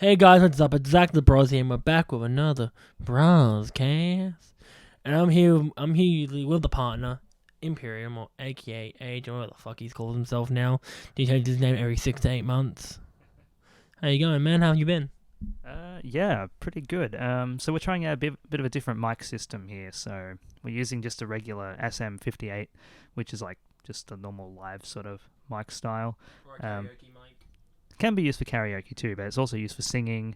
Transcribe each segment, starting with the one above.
Hey guys, what's up? It's Zach the Bros here, and we're back with another Brozcast. And I'm here with the partner, Empirial, or aka Age, or whatever the fuck he's called himself now. He changes his name every 6 to 8 months. How you going, man? How have you been? Yeah, pretty good. So we're trying out a bit of a different mic system here. So we're using just a regular SM58, which is like just a normal live sort of mic style. Or a Um, karaoke mic? can be used for karaoke too, but it's also used for singing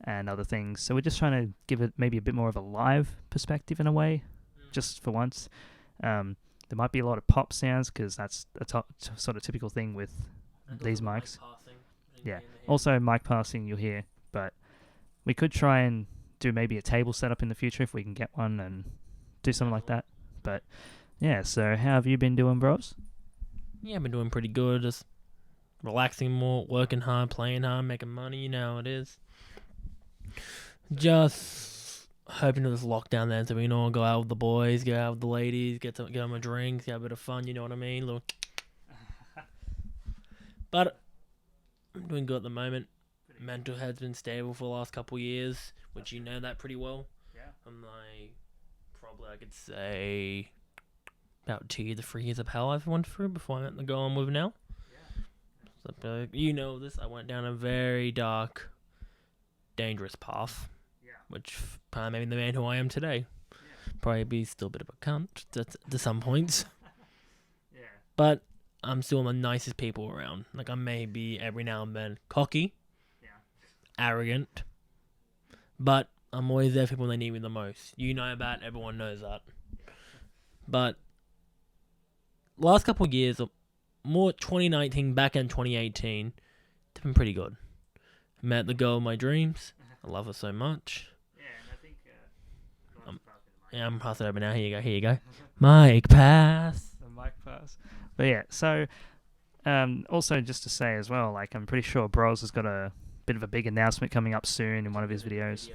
and other things. So we're just trying to give it maybe a bit more of a live perspective in a way, just for once. There might be a lot of pop sounds because that's a sort of typical thing with these mics. Yeah. Also, mic passing you'll hear, but we could try and do maybe a table setup in the future if we can get one and do something like that. But yeah, so how have you been doing, bros? Yeah, I've been doing pretty good. Just relaxing more, working hard, playing hard, making money. You know how it is. Just hoping to this lockdown then, so we can all go out with the boys, go out with the ladies, get them a drink, have a bit of fun. You know what I mean? But I'm doing good at the moment. Mental health's been stable for the last couple of years, which you know that pretty well. Yeah. I'm like, probably I could say about 2 to 3 years of hell I've went through before I met the girl I'm with now. So, you know this, I went down a very dark, dangerous path, which probably made me the man who I am today. Probably be still a bit of a cunt to some points, Yeah. but I'm still the nicest people around. Like, I may be every now and then cocky, arrogant, but I'm always there for people when they need me the most. You know that, everyone knows that. But last couple of years, more 2019, back in 2018, it's been pretty good. Met the girl of my dreams. I love her so much. Yeah, and I think Yeah, I'm passing it over now. Here you go. Mike pass. the mic pass. But yeah, so also just to say as well, like I'm pretty sure Bros has got a bit of a big announcement coming up soon in one of his videos.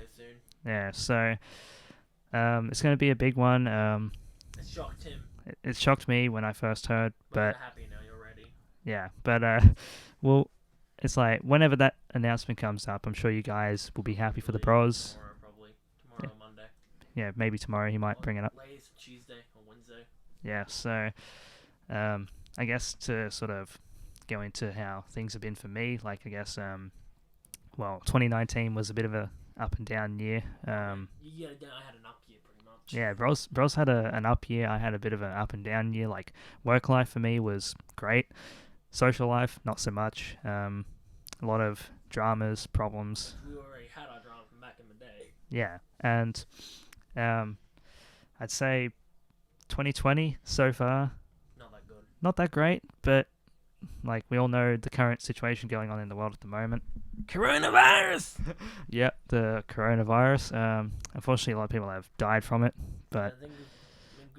Yeah, so it's going to be a big one. It shocked him. It shocked me when I first heard, but you're happy now. You're ready. yeah, but well, it's like whenever that announcement comes up, I'm sure you guys will be happy for the Bros. Tomorrow, probably. Tomorrow or Monday. Yeah, maybe tomorrow he might bring it up. Latest Tuesday or Wednesday. Yeah, so I guess to sort of go into how things have been for me, like I guess well, 2019 was a bit of a up and down year. I had an up year pretty much. Yeah, Bros had an up year. I had a bit of an up and down year. Like work life for me was great. Social life, not so much. A lot of dramas, problems. We already had our drama from back in the day. Yeah, and I'd say 2020 so far, Not that good. not that great, but like we all know the current situation going on in the world at the moment. Coronavirus! Yep, the coronavirus. Unfortunately, a lot of people have died from it, but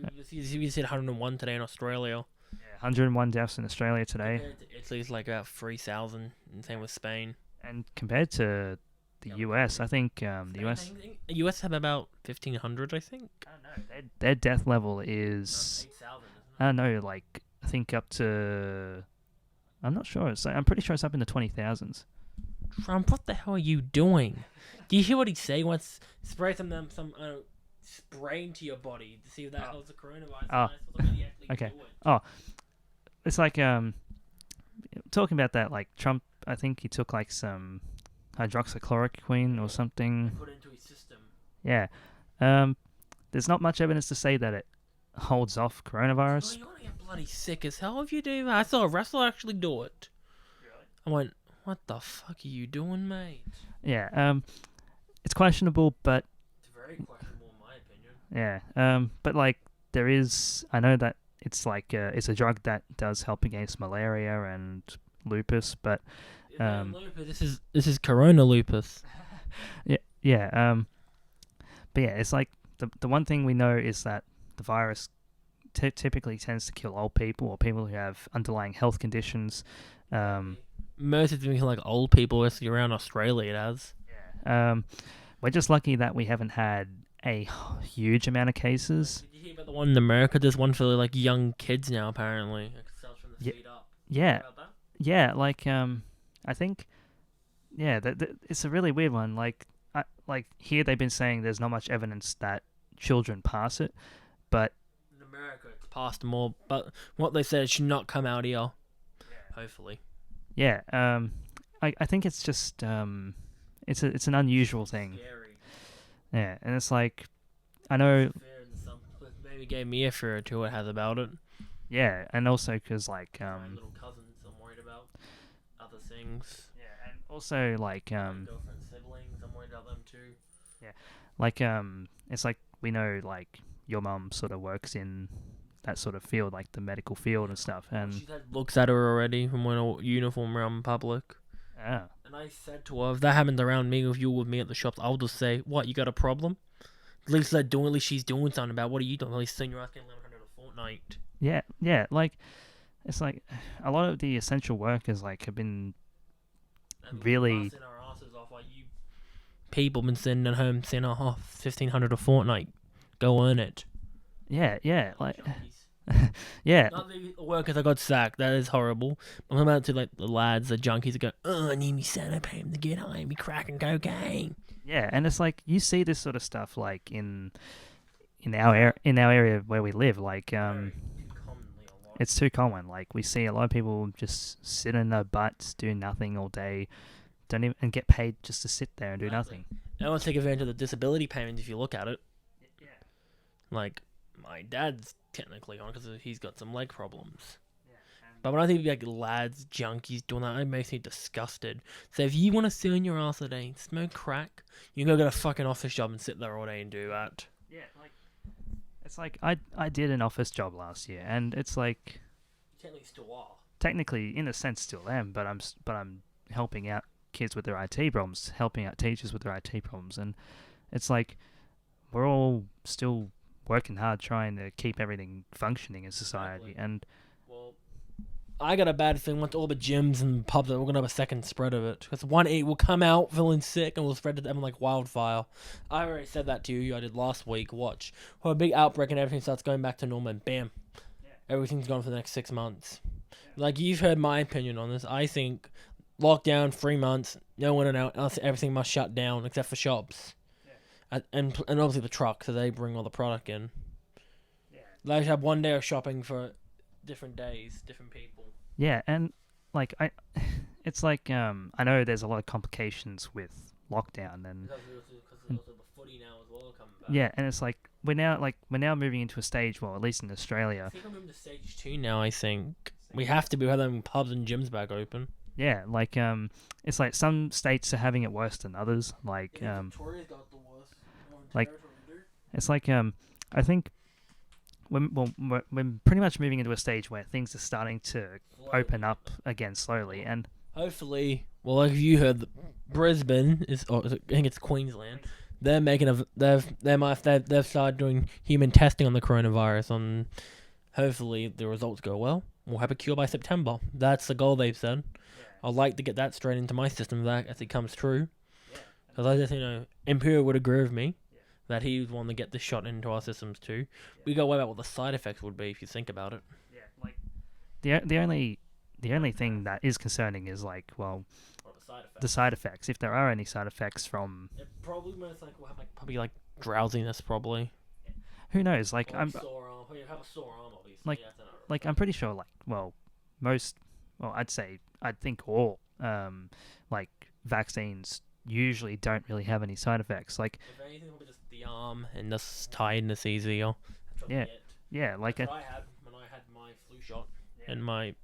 I think we said 101 today in Australia. yeah, 101 deaths in Australia today. Compared to Italy's like about 3,000, and same with Spain. And compared to the US, I think the US... The US have about 1,500, I think. I don't know. Their death level is... 8,000, isn't it? I don't know, like, I think up to... I'm not sure. I'm pretty sure it's up in the 20,000s. Trump, what the hell are you doing? Do you hear what he say? Once spray some spray into your body to see if that helps the coronavirus. Okay. It's like talking about that, like Trump. I think he took like some hydroxychloroquine or something. Put it into his system. Yeah. There's not much evidence to say that it holds off coronavirus. Oh, you want to get bloody sick as hell if you do that. I saw a wrestler actually do it. Really? I went, what the fuck are you doing, mate? Yeah. It's questionable, but It's very questionable in my opinion. yeah. But like there is, I know that it's like it's a drug that does help against malaria and lupus, but lupus. This is corona lupus. yeah. But yeah, it's like the one thing we know is that the virus typically tends to kill old people or people who have underlying health conditions. Most of them like old people, especially around Australia. It has. We're just lucky that we haven't had a huge amount of cases. Did you hear about the one in America? There's one for like young kids now, apparently. It sells from the feet up. Yeah, About that? yeah. Like I think yeah, it's a really weird one. Like here they've been saying there's not much evidence that children pass it, but In America, it's passed more, but what they said, it should not come out here. Hopefully. yeah, I think it's just it's an unusual thing. Scary. Yeah, and it's like I know, Maybe gave me a fear or two it has about it. yeah, and also because like My little cousins, I'm worried about other things. yeah, and also like My girlfriend's siblings, I'm worried about them too. like it's like we know like your mum sort of works in that sort of field, like the medical field and stuff, and She's had looks at her already from wearing a uniform around public. yeah, And I said to her, if that happens around me, if you were with me at the shops, I'll just say, what, you got a problem? At least she's doing something about it. What are you doing? At least saying you're asking 1100 a fortnight. yeah, like it's like a lot of the essential workers like have been And really- busting our asses off like you people been sitting at home saying, oh, 1500 a fortnight. Go earn it. yeah, like Junkies. yeah, Not the workers that got sacked. That is horrible. I'm about to like the lads, the junkies that go, oh, I need me Santa payment to get home. Be cracking cocaine. yeah, and it's like you see this sort of stuff like in our area where we live, like Very commonly a lot. it's too common. Like we see a lot of people just sit in their butts, do nothing all day, don't even and get paid just to sit there and do Exactly. nothing. They want to take advantage of the disability payments if you look at it. Yeah. Like, my dad's technically on because he's got some leg problems. But when I think of like lads, junkies doing that, it makes me disgusted. So if you want to sit on your ass all day, smoke crack, you can go get a fucking office job and sit there all day and do that. Yeah, like it's like I did an office job last year, and it's like You technically still are. technically in a sense still am, but I'm helping out kids with their IT problems, helping out teachers with their IT problems, and it's like we're all still working hard trying to keep everything functioning in society. Exactly. And Well, I got a bad feeling once all the gyms and pubs, we're going to have a second spread of it. Because 1-8 will come out feeling sick and will spread to them like wildfire. I already said that to you. I did last week. Watch. Well, a big outbreak and everything starts going back to normal and bam. Everything's gone for the next 6 months. Like, you've heard my opinion on this. I think lockdown, 3 months, no one and out, everything must shut down except for shops. And obviously the truck, so they bring all the product in. They should have 1 day of shopping for different days, different people. yeah, and like it's like I know there's a lot of complications with lockdown, and Because also the footy now as well coming back. yeah, and it's like we're now moving into a stage, well, at least in I Australia, think I'm moving to stage 2 now, I think. We have to be having pubs and gyms back open. yeah, like it's like some states are having it worse than others. Like Victoria's got the worst. like, it's like I think we're pretty much moving into a stage where things are starting to open up again slowly, and Hopefully, well, like you heard, Brisbane I think it's Queensland. They're making they've started doing human testing on the coronavirus. On hopefully the results go well. We'll have a cure by September. That's the goal they've said. I'd like to get that straight into my system as it comes true. Because I just Empirial would agree with me that he would want to get this shot into our systems too. We got way about what the side effects would be if you think about it. yeah, like the only thing that is concerning is like, well, What the side effects? the side effects, if there are any side effects from It probably most likely will have probably drowsiness probably. who knows, like Or I'm sore arm. You have a sore arm obviously. Like- That's another like I'm pretty sure like I'd think all like vaccines usually don't really have any side effects, like If anything, it'll be just the arm and just tiredness easier. That's probably Yeah. it. yeah, like That's what I had when I had my flu shot and my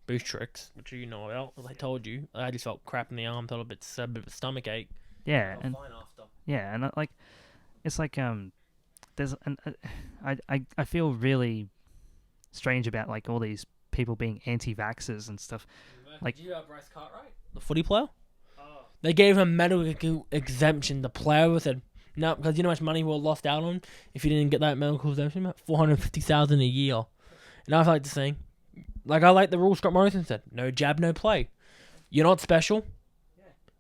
boost tricks, which you know about. As I told you, I just felt crap in the arm, felt a bit of a stomach ache. yeah, Felt and fine after. yeah, and like it's like there's an I feel really strange about like all these people being anti-vaxxers and stuff. Like- Did you have Bryce Cartwright, the footy player? They gave him medical exemption. The player said, no, because you know how much money we lost out on if you didn't get that medical exemption? $450,000 a year. And I like to say, like I like the rule Scott Morrison said, no jab, no play. You're not special.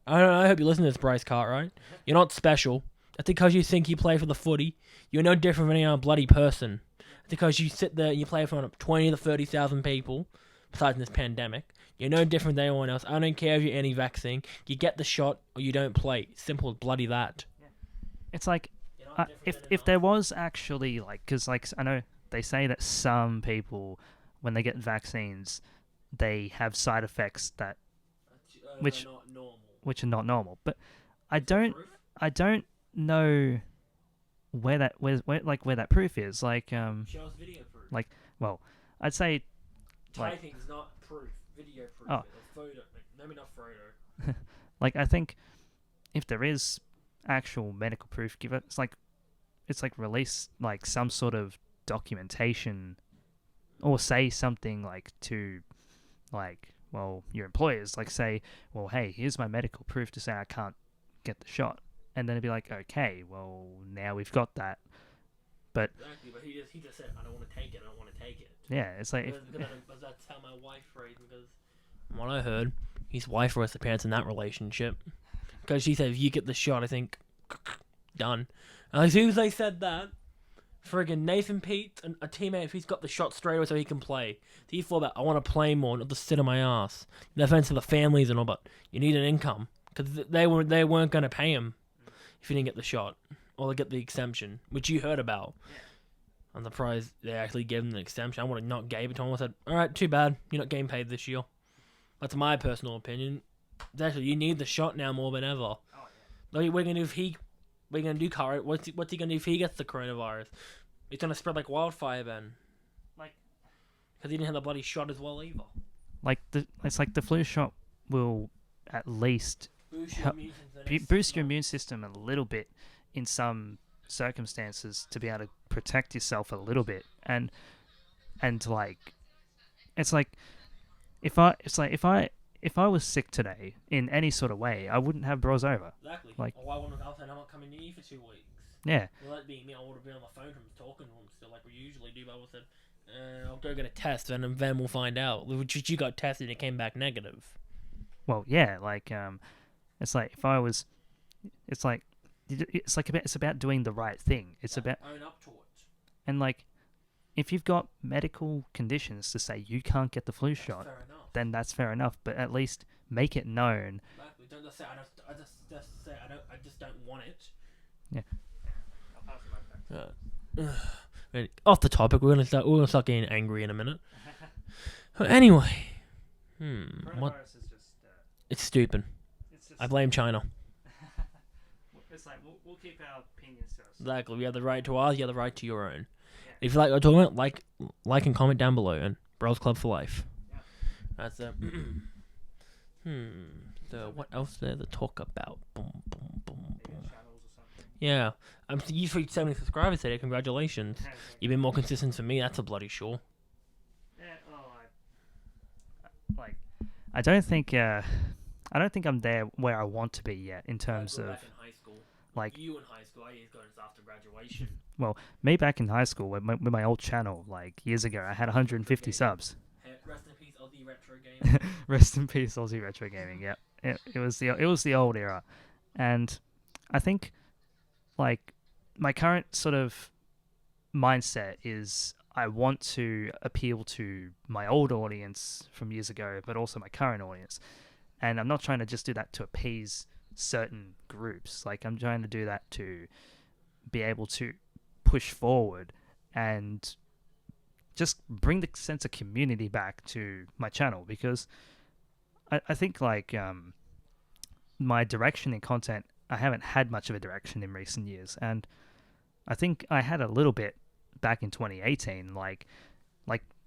I hope you listen to this, Bryce Cartwright. You're not special. That's because you think you play for the footy. You're no different from any other bloody person. It's because you sit there and you play in front of 20 to 30,000 people, besides in this pandemic. You're no different than anyone else. I don't care if you're anti-vaccine. You get the shot or you don't play. Simple as bloody that. It's like, You're not different than if there was actually, like, because, like, I know they say that some people, when they get vaccines, they have side effects that which not normal. which are not normal. But I don't know where that proof is. Like, Show us video proof. like, well, I'd say, like, Typing's not proof. Video proof. Oh. Or photo. Maybe not photo. like, I think if there is actual medical proof, give it. It's like release like some sort of documentation, or say something like to, like, well, your employers, like, say, well, hey, here's my medical proof to say I can't get the shot, and then it'd be like, okay, well, now we've got that. But Exactly, but he just said, I don't want to take it. I don't want to take it. yeah, it's like, Because that's how my wife raised me. Because what I heard, his wife was the parents in that relationship. Because she said, if you get the shot, I think, done. And as soon as they said that, friggin' Nathan Pete, a teammate, he's got the shot straight away so he can play. So he thought about, I want to play more, not just sit on my ass. No offense to the families and all, but you need an income. Because they weren't going to pay him if he didn't get the shot. Or they get the exemption, which you heard about. Yeah. I'm surprised they actually gave him the exemption. I would have not gave it to him. I said, alright, too bad. You're not getting paid this year. That's my personal opinion. Actually, you need the shot now more than ever. oh Like, we're gonna do if he, we're gonna do Kara. What's he gonna do if he gets the coronavirus? It's gonna spread like wildfire then. Like, because he didn't have the bloody shot as well either. like it's like the flu shot will at least boost your immune system a little bit in some circumstances to be able to protect yourself a little bit, and like, it's like if I was sick today in any sort of way, I wouldn't have Bros over. Exactly. Like, or I wouldn't have said I'm not coming to you for 2 weeks. Yeah. Well, that being me, I would have been on the phone to him, talking to him still, like we usually do. But I would have said, I'll go get a test, and then we'll find out. Which you got tested, and it came back negative. Well, yeah, like, it's like if I was, it's about doing the right thing. It's about own up to it. And like, if you've got medical conditions to say you can't get the flu shot, then that's fair enough. But at least make it known. Exactly. Don't just say I just say I just don't want it. Yeah. I'll pass it back. Off the topic, we're gonna start getting angry in a minute. Anyway, what? Is just, It's stupid. it's just, I blame China. It's like we'll keep our opinions to ourselves. Exactly. We have the right to ours. You have the right to your own. Yeah. If you like what I'm talking about, like and comment down below. And Bros Club for life. Yeah. That's it. So what else there to talk about? Boom, boom, boom, boom. Channels or something. Yeah. You've reached 70 subscribers today. Congratulations. You've been more consistent for me. That's a bloody sure. Yeah. Well, I don't think I'm there where I want to be yet in terms of. Back in high school. Like, you in high school, I used to go after graduation. Me back in high school with my old channel, like years ago, I had 150 subs. Rest in peace, Aussie Retro Gaming. Rest in peace, Aussie Retro Gaming. Yeah, it was the old era, and I think, like, my current sort of mindset is I want to appeal to my old audience from years ago, but also my current audience, and I'm not trying to just do that to appease certain groups. Like, I'm trying to do that to be able to push forward and just bring the sense of community back to my channel, because I think, like, my direction in content, I haven't had much of a direction in recent years, and I think I had a little bit back in 2018. Like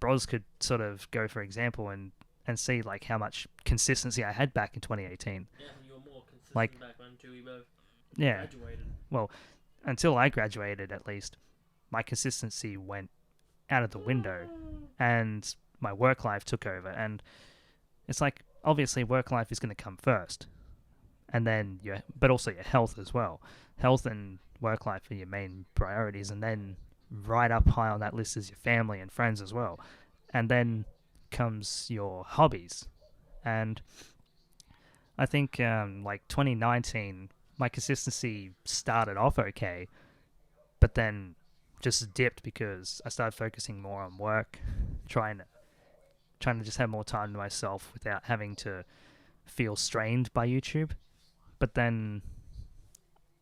Bros could sort of go, for example, and see, like, how much consistency I had back in 2018. Yeah, you were more consistent Like, back when we both Yeah. graduated. Well, until I graduated, at least, my consistency went out of the window, and my work life took over. And it's like, obviously, work life is going to come first, and then but also your health as well. Health and work life are your main priorities, and then right up high on that list is your family and friends as well, and then comes your hobbies. And I think, like, 2019, my consistency started off okay, but then just dipped because I started focusing more on work, trying to trying to just have more time to myself without having to feel strained by YouTube. But then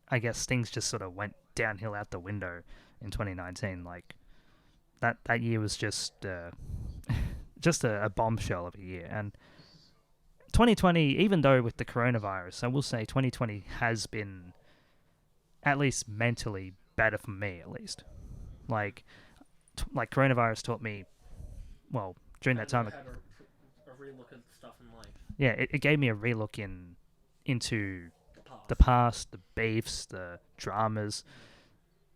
I guess things just sort of went downhill out the window in 2019. Like that year was just a bombshell of a year. And 2020, even though with the coronavirus, I will say 2020 has been at least mentally better for me, at least. Like coronavirus taught me, well, during that time, Have a relook at stuff in life. yeah, it gave me a relook into The the past, the beefs, the dramas.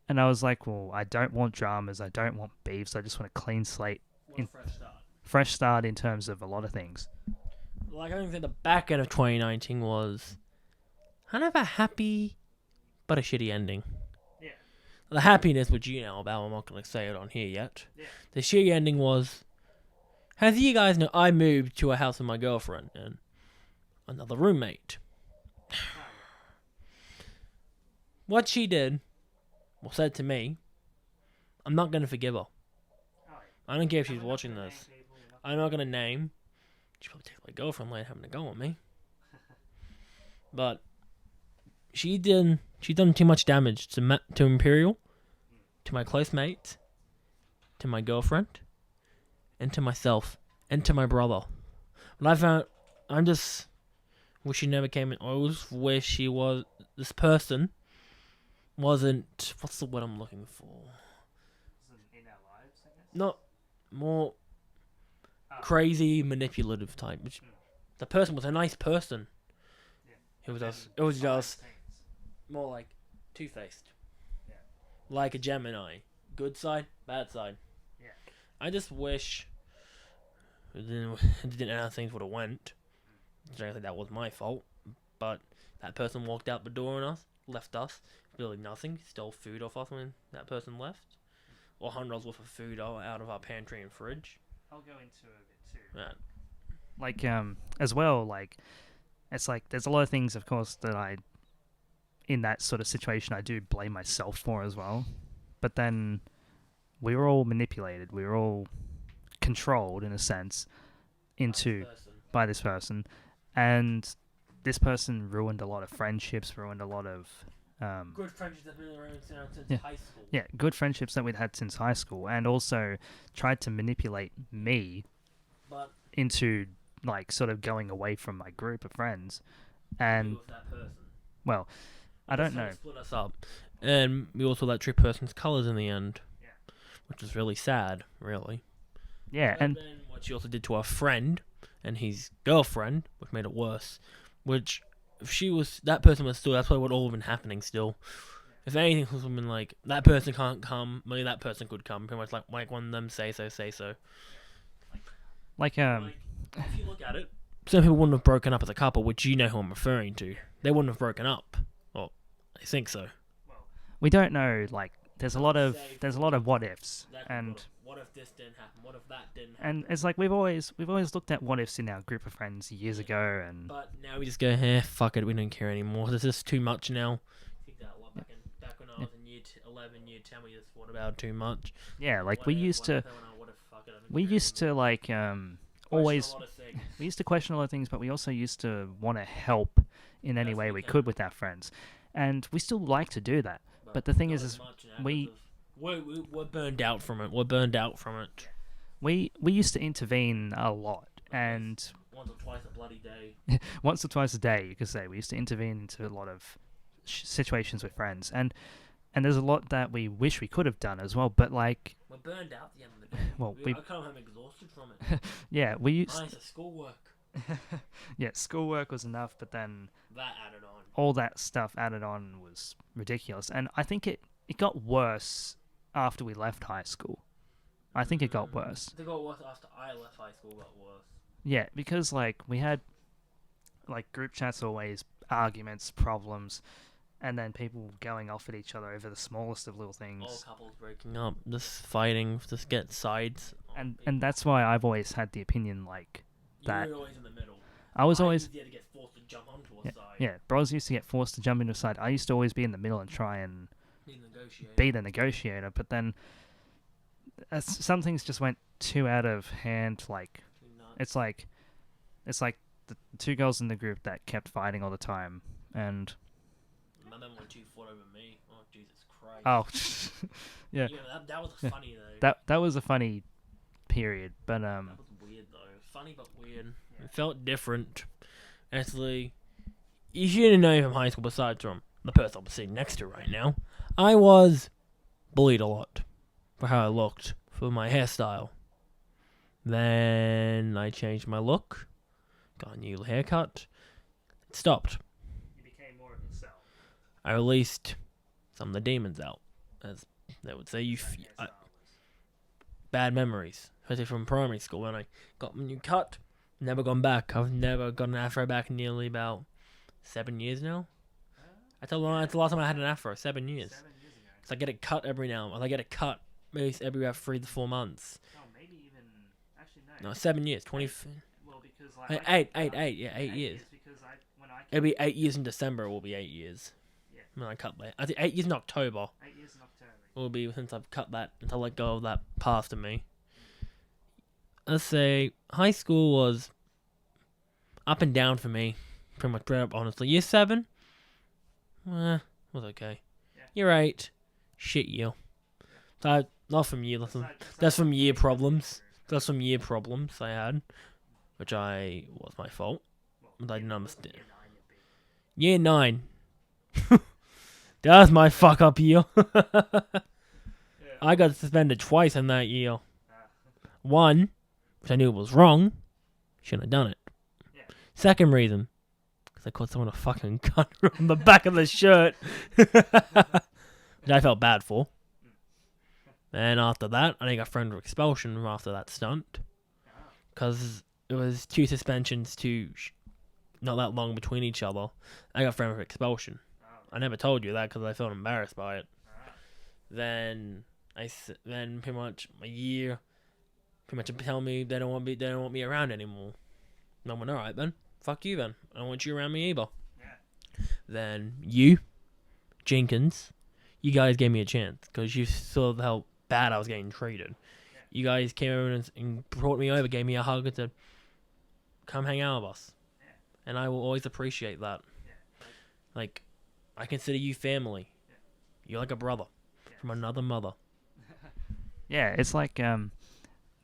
And I was like, well, I don't want dramas, I don't want beefs, I just want a clean slate, What a fresh start. fresh start in terms of a lot of things. Like, I think the back end of 2019 was kind of a happy but a shitty ending. Yeah. The happiness, which you know about, I'm not going to say it on here yet. Yeah. The shitty ending was, as you guys know, I moved to a house with my girlfriend and another roommate. What she did, or said to me, I'm not going to forgive her. I don't care if she's watching this. I'm not going to name. She probably takes my girlfriend later having to go on me. But she done too much damage to Empirial, to my close mates, to my girlfriend, and to myself, and to my brother. But I'm just wish she never came in. I always wish this person wasn't, what's the word I'm looking for? In our lives, I guess? Not more crazy, manipulative type. The person was a nice person. It was just more like two-faced. Yeah. Like a Gemini. Good side, bad side. Yeah. I just wish it didn't how things would have went. I don't think that was my fault. But that person walked out the door on us, left us, really nothing, stole food off us when that person left. Or $100 worth of food out of our pantry and fridge. I'll go into a bit too. Yeah. Like, as well, like, it's like, there's a lot of things, of course, that in that sort of situation, I do blame myself for as well. But then, we were all manipulated, we were all controlled, in a sense, by this person. And this person ruined a lot of friendships, ruined a lot of... good friendships that have been around since high school. Yeah, good friendships that we'd had since high school, and also tried to manipulate me But into, like, sort of going away from my group of friends. And, who was that person? well, I don't know. Split us up. And we also let true person's colours in the end. Yeah. Which was really sad, really. Yeah, But and then what she also did to our friend and his girlfriend, which made it worse. Which, if that person was still, that's probably what all have been happening still. If anything, it would have been like, that person can't come, maybe that person could come. Pretty much like one of them say so. like, If you look at it, some people wouldn't have broken up as a couple, which you know who I'm referring to. They wouldn't have broken up. Well, I think so. we don't know, like, there's a lot of what ifs, and What if this didn't happen? What if that didn't happen? and it's like we've always looked at what ifs in our group of friends years ago, and But now we just go, fuck it, we don't care anymore. This is too much now. I think that a lot back when I was in year 11, year 10, we just thought about too much. yeah, like we used to like always we used to question a lot of things, but we also used to want to help in any way we could with our friends, and we still like to do that. But the thing is we're burned out from it. we used to intervene a lot, and Once or twice a bloody day. once or twice a day, you could say, we used to intervene into a lot of situations with friends, and there's a lot that we wish we could have done as well, but like, We're burned out at the end of the day. well, I come home exhausted from it. yeah, we used Nice schoolwork. yeah, schoolwork was enough, but then That added on. all that stuff added on was ridiculous, and I think it got worse after we left high school. I think it got worse. It got worse after I left high school. Got worse. Yeah, because like we had like group chats, always arguments, problems, and then people going off at each other over the smallest of little things. All couples breaking up, just fighting, just get sides. And that's why I've always had the opinion like that. You were always in the middle. I was always easier to get forced to jump onto a side. yeah. Bros used to get forced to jump into a side. I used to always be in the middle and try and Negotiate. be the negotiator, but then some things just went too out of hand. Like it's like the two girls in the group that kept fighting all the time, and Remember when two fought over me? Oh Jesus Christ! yeah, that was funny though. that was a funny period, but That was weird though. Funny but weird. Yeah. It felt different. Actually, you shouldn't know from high school besides from the person I'm sitting next to right now. I was bullied a lot for how I looked, for my hairstyle. Then I changed my look, got a new haircut. It stopped. you became more of yourself. I released some of the demons out, as they would say. Bad memories, especially from primary school when I got my new cut. Never gone back. I've never got an afro back in nearly about 7 years now. That's the last time I had an afro. 7 years. 7 years ago. Cause I get it cut every now and then. I get it cut maybe every about 3 to 4 months. Oh, maybe even actually no. No, 7 years. 20. Well, because like Eight. Yeah, 8 years. Because when I It'll be 8 years in December. It will be 8 years. Yeah. When I cut that. I think 8 years in October. 8 years in October. It will be since I've cut that, since I let go of that past of me. Let's say high school was up and down for me. Pretty much straight up, honestly. Year 7? Was okay. Yeah. Year 8? Shit year. So, not from year, that's from year problems. That's from year problems I had. Which was my fault. But I didn't understand. Year 9. That was my fuck up year. I got suspended twice in that year. One, which I knew was wrong. Shouldn't have done it. Yeah. Second reason, because I caught someone a fucking gun on the back of the shirt. Which I felt bad for. And after that, I got thrown for expulsion after that stunt. Because it was 2 suspensions not that long between each other. I got thrown for expulsion. I never told you that because I felt embarrassed by it. Then pretty much a year, pretty much tell me they don't want me around anymore. And I went, alright then, fuck you then. I don't want you around me either. Yeah. Then you, Jenkins, you guys gave me a chance because you saw how bad I was getting treated. Yeah. You guys came over and brought me over, gave me a hug and said, come hang out with us. Yeah. And I will always appreciate that. Yeah. Like, I consider you family. Yeah. You're like a brother from another mother. Yeah, it's like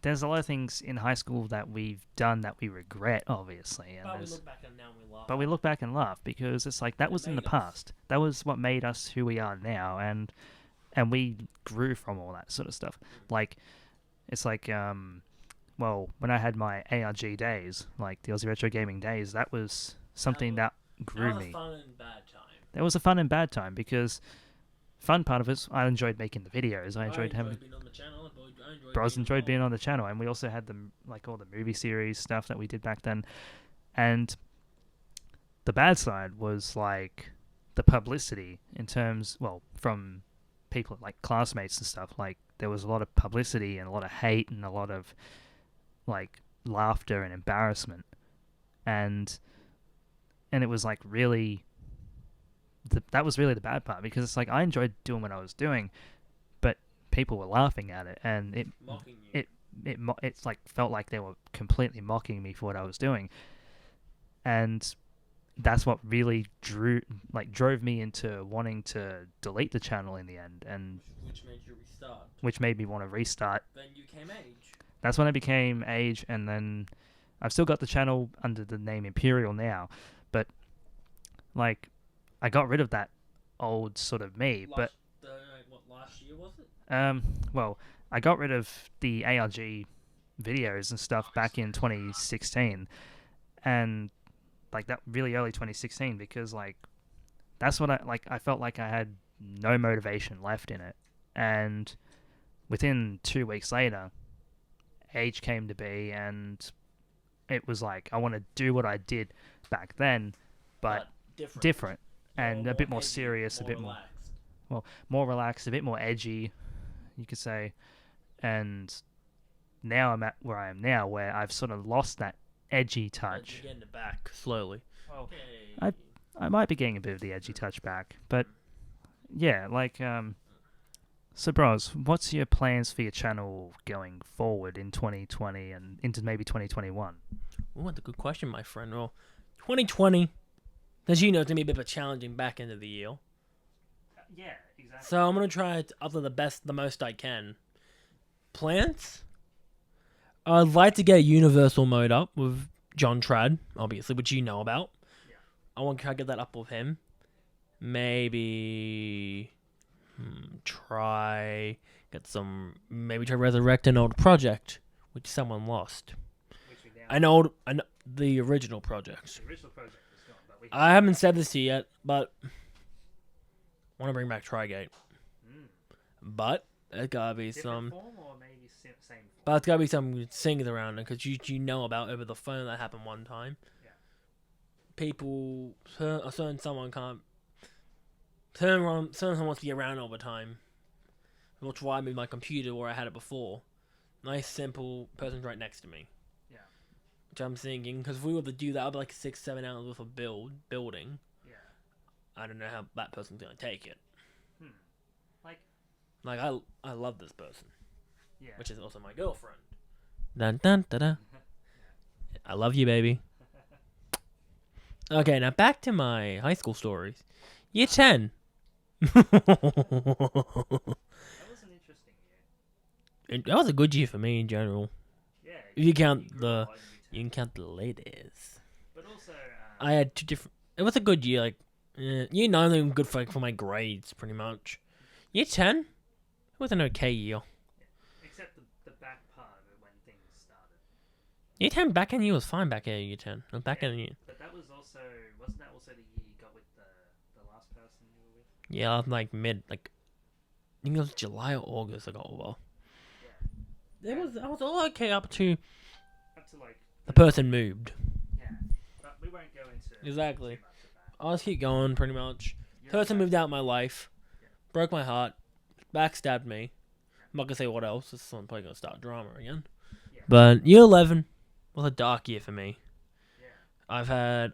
there's a lot of things in high school that we've done that we regret, obviously. And But we look back and now we laugh. But we look back and laugh because it's like that was in the past. That was what made us who we are now, and we grew from all that sort of stuff. Like, it's like well, when I had my ARG days, like the Aussie Retro Gaming days, that was something that grew me. That was a fun and bad time. There was a fun and bad time because fun part of it, I enjoyed making the videos. I enjoyed having. Being on the channel. Bros enjoyed being on the channel, and we also had all the movie series stuff that we did back then. And the bad side was like the publicity in terms, well, from people like classmates and stuff. Like there was a lot of publicity and a lot of hate and a lot of like laughter and embarrassment, and it was like really. That was really the bad part because it's like I enjoyed doing what I was doing, but people were laughing at it, and Mocking you. it's like felt like they were completely mocking me for what I was doing, and that's what really drove me into wanting to delete the channel in the end, and which made you restart. Which made me want to restart. Then you came age. That's when I became age, and then I've still got the channel under the name Empirial now, but like I got rid of that old sort of me, but last year was it? Well, I got rid of the ARG videos and stuff back in 2016, and like that really early 2016 because like that's what I felt like I had no motivation left in it, and within 2 weeks later, age came to be, and it was like I want to do what I did back then, but different. And a bit more serious, a bit relaxed. more relaxed, a bit more edgy, you could say. And now I'm at where I am now, where I've sort of lost that edgy touch. You're getting it back slowly. Well, I might be getting a bit of the edgy touch back, but yeah, like So, Bros, what's your plans for your channel going forward in 2020 and into maybe 2021? Oh, that's a good question, my friend. Well, 2020, as you know, it's going to be a bit of a challenging back end of the year. Yeah, exactly. So I'm going to try to upload the most I can. Plans? I'd like to get a universal mode up with John Trad, obviously, which you know about. Yeah. I want to try to get that up with him. Maybe try resurrect an old project which someone lost. The original project. The original project is gone, but I haven't said this to you yet, but I want to bring back Trigate. But there's gotta be different form or maybe same form? But there's gotta be some singing around it because you know about over the phone that happened one time. Yeah. Someone can't. Someone wants to be around all the time. Which why I moved my computer where I had it before. Nice, simple person's right next to me. Yeah. Which I'm thinking, because if we were to do that, I'd be like 6-7 hours worth of building. Yeah. I don't know how that person's gonna take it. Like I love this person. Yeah. Which is also my girlfriend. Dun dun da da. I love you, baby. Okay, now back to my high school stories. Year 10. That was an interesting year. That was a good year for me in general. Yeah. You can count the ladies. But also, I had two different. It was a good year. Like, year 9 was even good for my grades, pretty much. Year 10, it was an okay year. except the back part of it when things started. Year 10 back end year was fine. Back end year 10. Back end year. But that was also wasn't that also the year you got with the last person you were with? Yeah, like I think it was July or August I got over. Yeah. I was all okay up to like the person moved. Yeah. But we won't go into Exactly. too much of that. I'll just keep going, pretty much. Person moved out of my life, broke my heart, backstabbed me. I'm not gonna say what else. This is probably gonna start drama again. Yeah. But year 11 was a dark year for me. Yeah. I had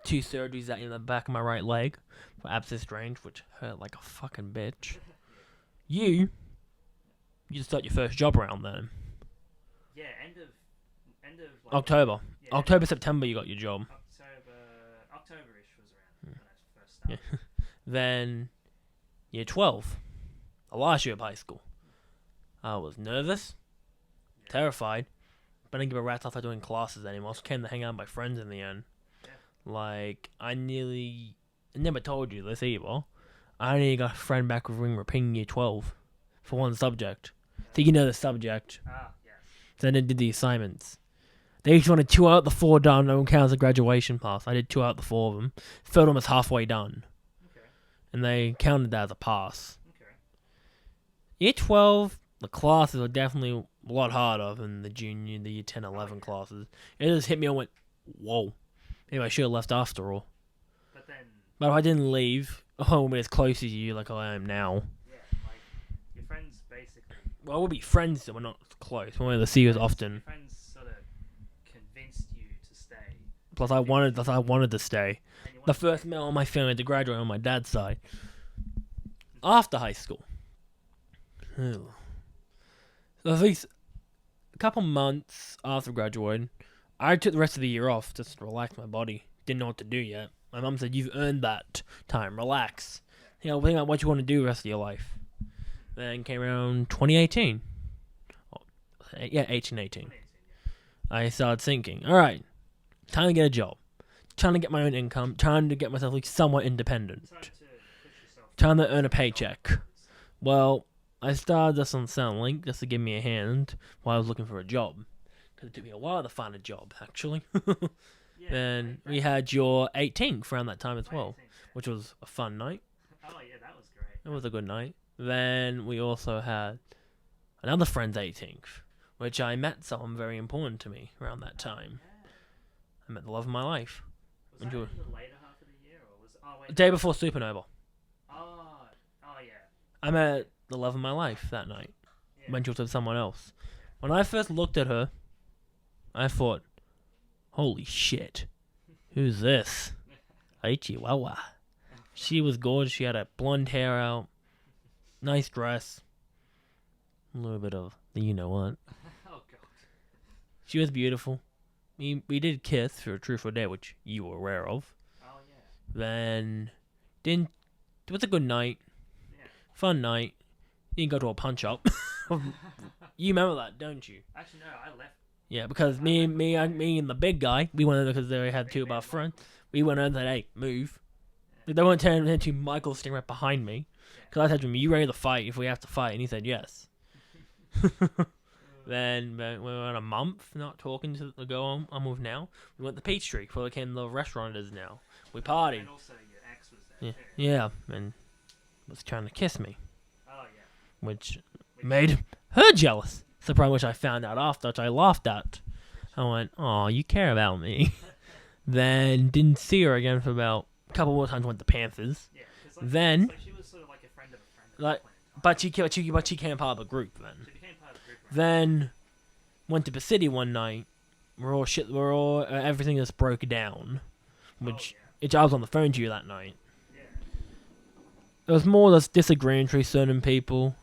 2 surgeries in the back of my right leg for abscess range, which hurt like a fucking bitch. You just got your first job around then. Yeah, end of like, October. Yeah, October, September you got your job. October-ish was around when I first started. Yeah. Then year 12. The last year of high school. I was nervous, terrified, but I didn't give a rat's off doing classes anymore. So came to hang out with my friends in the end. Yeah. Like, I never told you this either. I nearly got a friend back with repeating year 12 for one subject. So you know the subject. Ah, yes. Then I did the assignments. They each wanted 2 out of the 4 done. No one counts a graduation pass. I did 2 out of the 4 of them. Felt almost halfway done. Okay. And they counted that as a pass. Okay. Year 12, the classes were definitely a lot harder than the year 10, 11 classes. It just hit me and went, whoa. Maybe I should have left after all. But if I didn't leave, I wouldn't be as close as you like I am now. Yeah, like, your friends basically... Well, we'll be friends, but we're not close. We won't see you as often. Your friends sort of convinced you to stay. Plus, I wanted to stay. The first male in my family to graduate on my dad's side. After high school. So at least a couple months after graduating, I took the rest of the year off just to relax my body. Didn't know what to do yet. My mum said, "You've earned that time. Relax. Think about what you want to do the rest of your life." Then came around 2018. Yeah, 18. I started thinking, all right, time to get a job. Trying to get my own income. Trying to get myself like somewhat independent. Trying to earn a paycheck. Well, I started this on Soundlink just to give me a hand while I was looking for a job. Because it took me a while to find a job, actually. Then we had your 18th around that time as well, which was a fun night. Oh, yeah, that was great. It was a good night. Then we also had another friend's 18th, which I met someone very important to me around that time. I met the love of my life. Was that in the later half of the year? Or was... Oh, wait. The day before Supernova. Oh, yeah. I met the love of my life that night. Yeah. When she was with someone else. When I first looked at her, I thought, holy shit, who's this? A Chihuahua. She was gorgeous. She had her blonde hair out, nice dress, A little bit of the you know what. Oh god. She was beautiful. We did kiss for a truth or dare, which you were aware of. Oh yeah. Then didn't. It was a good night, Yeah. fun night. Didn't go to a punch up. You remember that, don't you? Actually, no, I left. Yeah, because me and the big guy, we went over because they had two of our friends. We went over and said, "Hey, move." Yeah. They weren't turning into Michael sitting right behind me. Because I said to him, "You ready to fight if we have to fight?" And he said, "Yes." Then we went a month not talking to the girl I'm with now. We went to Peachtree before they became the restaurant it is now. We partied. And also your ex was there too. Yeah, and was trying to kiss me, Oh yeah. which made her jealous. Surprise, which I found out after, which I laughed at. I went, "Oh, you care about me." Then didn't see her again for about a couple more times. Went to Panthers. Yeah. Like, Then, she was sort of like a friend of a friend. like, but she became part of the group then. She became part of the group. Right? Then went to the city one night. We're all everything just broke down, which I was on the phone to you that night. Yeah. It was more or less disagreeing with certain people.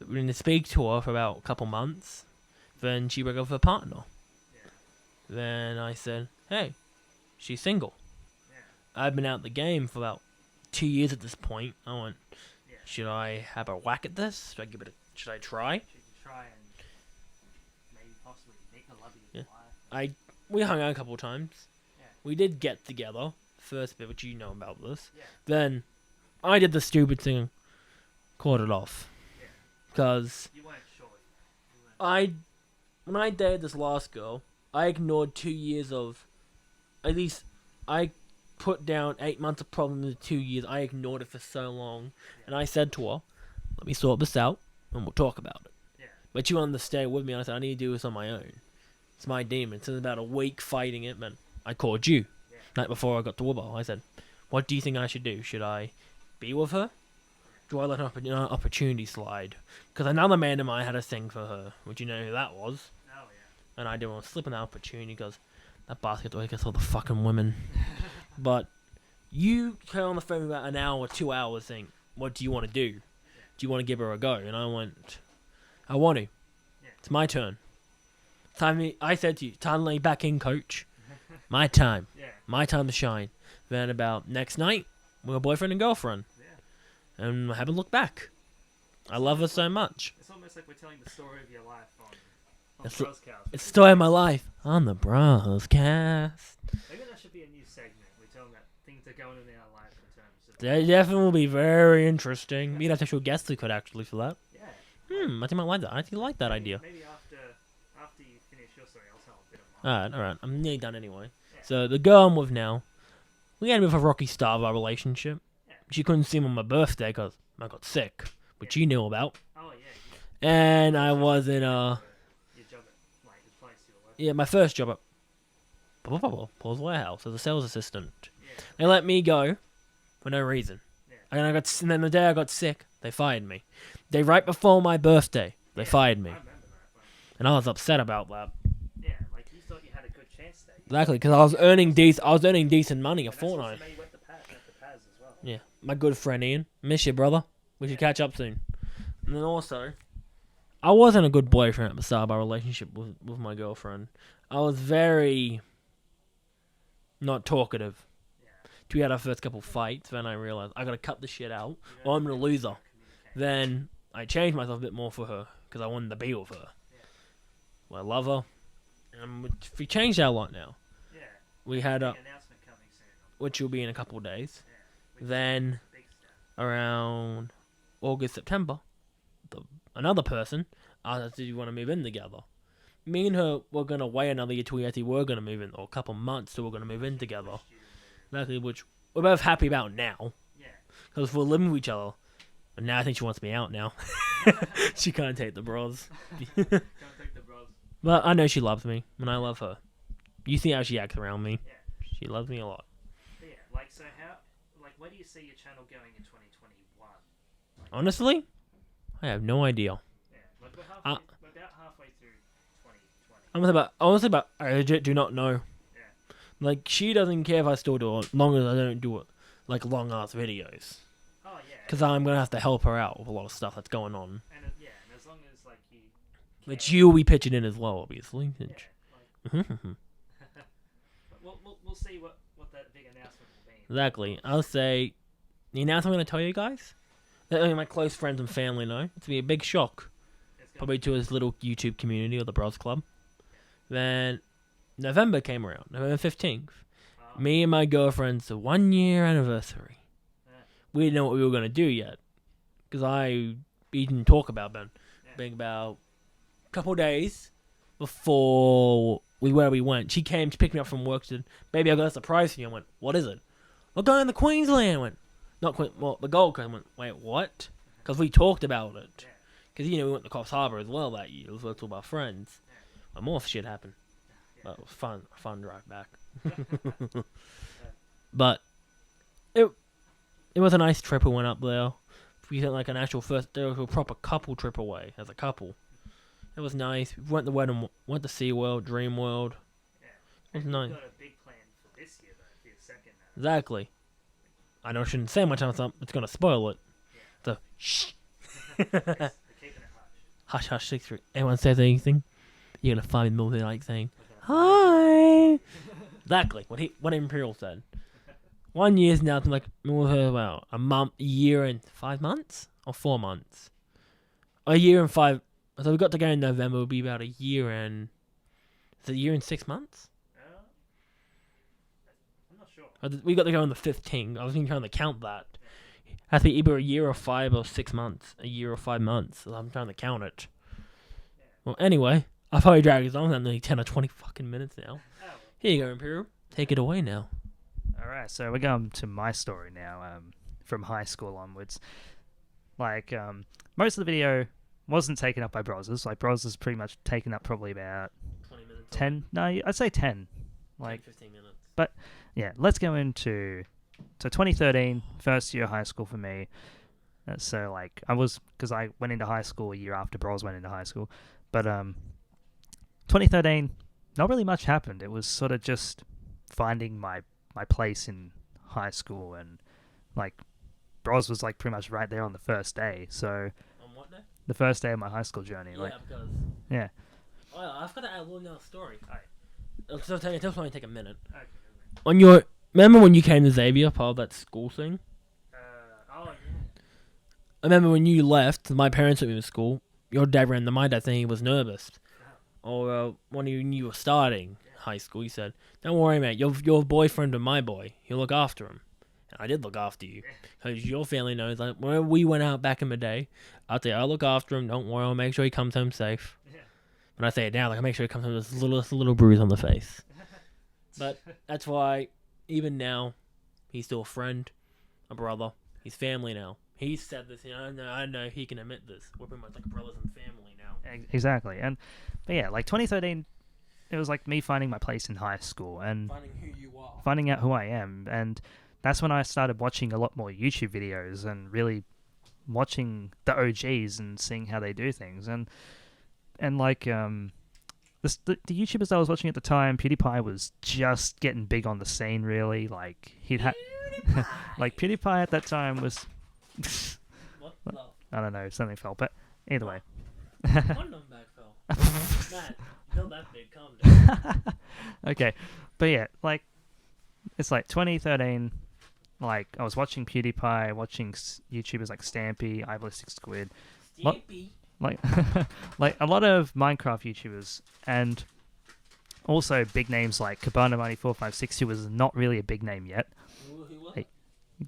Yeah. We didn't speak to her for about a couple months. Then she broke up with her partner. Yeah. Then I said, "Hey, she's single." Yeah. I've been out the game for about 2 years at this point. I went, Yeah. should I have a whack at this? Should I try? She could try and maybe possibly make her love you Yeah. for life. We hung out a couple times. Yeah. We did get together. First bit, which you know about this. Yeah. Then I did the stupid thing, called it off. Yeah. Because You weren't sure. when I dated this last girl, I ignored 2 years of, at least I put down 8 months of problems in 2 years. I ignored it for so long. Yeah. And I said to her, "Let me sort this out and we'll talk about it." Yeah. But you wanted to stay with me. And I said, "I need to do this on my own. It's my demon." So about a week fighting it, man. I called you. Yeah. Night before I got to Wubbo. I said, "What do you think I should do? Should I be with her? Do I let an opportunity slide?" Because another man of mine had a thing for her. Would you know who that was? Oh yeah. And I didn't want to slip on that opportunity because that bastard always gets all the fucking women. But you came on the phone for about an hour or 2 hours saying, "What do you want to do? Do you want to give her a go?" And I went, "I want to. Yeah. It's my turn. I said to you, time to lay back in, coach. My time. Yeah. My time to shine." Then about next night, we were boyfriend and girlfriend. Yeah. And I haven't looked back. I love her so much. It's almost like we're telling the story of your life on It's Brozcast. It's the story of my life on the Brozcast. Maybe that should be a new segment. We're telling that things are going on in our life in terms of. That definitely will be very interesting. We'd have to show guests who could actually for that. Yeah. I think I might like that. I actually like that maybe, idea. Maybe after you finish your story, I'll tell a bit of mine. Alright. I'm nearly done anyway. Yeah. So the girl I'm with now, we had a bit of a rocky start of our relationship. Yeah. She couldn't see me on my birthday because I got sick, which you knew about. Oh yeah. And I was in Your job at like the place you were working. yeah, my first job at Paul's Warehouse as a sales assistant. Yeah. They let me go for no reason. Yeah. And then the day I got sick, they fired me. Right before my birthday, they fired me. I remember that. Like, And I was upset about that. yeah, like you thought you had a good chance there. Exactly, because I was earning decent money a And that's also fortnight. made you went to Paz as well. Yeah, my good friend Ian. Miss you, brother. We should catch up soon. And then also, I wasn't a good boyfriend at the start of our relationship with my girlfriend. I was very not talkative. Yeah. We had our first couple fights, then I realized I gotta cut this shit out, You or I'm don't gonna lose her. communicate. Then I changed myself a bit more for her because I wanted to be with her. Yeah. Well, I love her. And we changed that a lot now. Yeah. We had Big a, announcement coming soon. which will be in a couple of days. Yeah. Which Then is a big step. around August, September, another person asked us, "Do you want to move in together?" Me and her were gonna wait another year till we actually were gonna move in, or a couple months till we're gonna move in together. Pushed you to move. Exactly, which we're both happy about now Yeah. because we're living with each other. But now I think she wants me out now. She can't take the bros. Can't take the bros. But I know she loves me, and I love her. You see how she acts around me. Yeah. She loves me a lot. But yeah, like so where do you see your channel going in 2021? Honestly, I have no idea. Yeah, like we're Uh, about halfway through 2020. Honestly, but I legit do not know. Yeah. Like, she doesn't care if I still do it, as long as I don't do it, like, long-ass videos. Oh yeah. Because I'm going to have to help her out with a lot of stuff that's going on. And as long Which you will be pitching in as well, obviously. We'll see what that big announcement will be. Exactly. I'll say the announcement I'm going to tell you guys, that only my close friends and family know. It's going to be a big shock. Probably to his little YouTube community or the Bros Club. Then November came around, November 15th. Me and my girlfriend's 1 year anniversary. We didn't know what we were going to do yet. Because we didn't talk about Ben. Being about a couple days before where we went. She came to pick me up from work. She said, "Baby, I got a surprise for you." I went, "What is it?" "We're going to Queensland." I went, the Gold Coast. I went, "Wait, what?" Because we talked about it. Because, we went to Coffs Harbour as well that year. It was with all our friends. And more shit happened. But it was fun drive back. But it was a nice trip. We went up there. We went like an actual proper couple trip away as a couple. It was nice. We went to SeaWorld, Dream World. It was nice. You've got a big plan for this year, though, for your second. Exactly. I know I shouldn't say much on something. It's going to spoil it. So, shh. Keeping it hush. Hush, 6-3. Anyone says anything, you're going to find me like saying, "Hi." Exactly. What Empirial said. 1 year's now, it's like, about a year and 5 months? Or 4 months? A year and 5. So we got to go in November. It'll be about a year and. Is it a year and 6 months? I'm not sure. We got to go on the 15th. I was even trying to count that. It has to be either a year or 5 or 6 months. A year or 5 months. So I'm trying to count it. Well, anyway, I've probably dragged this on for nearly 10 or 20 fucking minutes now. Here you go, Imperial. Take it away now. Alright, so we're going to my story now, from high school onwards. Like, most of the video wasn't taken up by Broz's. Like, Broz's pretty much taken up probably about 20 minutes. 10? No, I'd say 10. Like 15 minutes. But, yeah, let's go into... So, 2013, first year of high school for me. So, like, because I went into high school a year after Bros went into high school. But, 2013, not really much happened. It was sort of just finding my place in high school, and like Bros was like pretty much right there on the first day. So on what day? The first day of my high school journey. Yeah. Oh, I've got to add a little another story. Alright. It'll only take a minute. Okay. Remember when you came to Xavier, part of that school thing? Yeah. I remember when you left, my parents took me to school. Your dad ran my dad saying he was nervous. Or when you were starting high school, he said, "Don't worry, mate. You're a boyfriend of my boy. He'll look after him." And I did look after you. Because your family knows, like, when we went out back in the day, I'd say, "I'll look after him. Don't worry. I'll make sure he comes home safe." Yeah. When I say it now, like, I make sure he comes home with this little bruise on the face. But that's why, even now, he's still a friend, a brother. He's family now. He said this, I know he can admit this. We're pretty much like brothers and family now. Exactly. But yeah, like 2013, it was like me finding my place in high school and finding who you are. Finding out who I am. And that's when I started watching a lot more YouTube videos and really watching the OGs and seeing how they do things. And like, the YouTubers I was watching at the time, PewDiePie was just getting big on the scene, really. Like, he'd had... like, PewDiePie at that time was... What? I don't know, something fell, but either way. Condom bag fell. Man, not that big, calm down. Okay, but yeah, like, it's like 2013, like, I was watching PewDiePie, watching YouTubers like Stampy, I Ballistic Squid. Stampy? Like, like, a lot of Minecraft YouTubers, and also big names like Cabana Money 456, who was not really a big name yet. Who was Hey,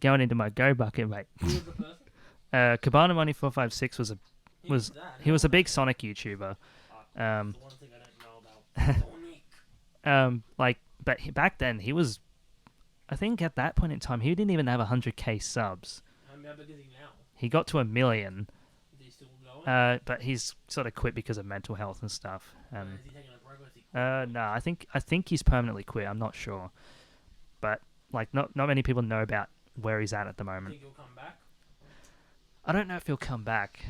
going into my go bucket, mate. Who was the person? Cabana Money 456 he was a big Sonic YouTuber. That's the one thing I don't know about. Like, but back then he was, I think at that point in time he didn't even have 100k subs. How big is he now? He got to 1 million. Is he still going? But he's sort of quit because of mental health and stuff. Is he taking a break, or is he quit? No, I think he's permanently quit. I'm not sure, but like not many people know about where he's at the moment. Think he'll come back? I don't know if he'll come back.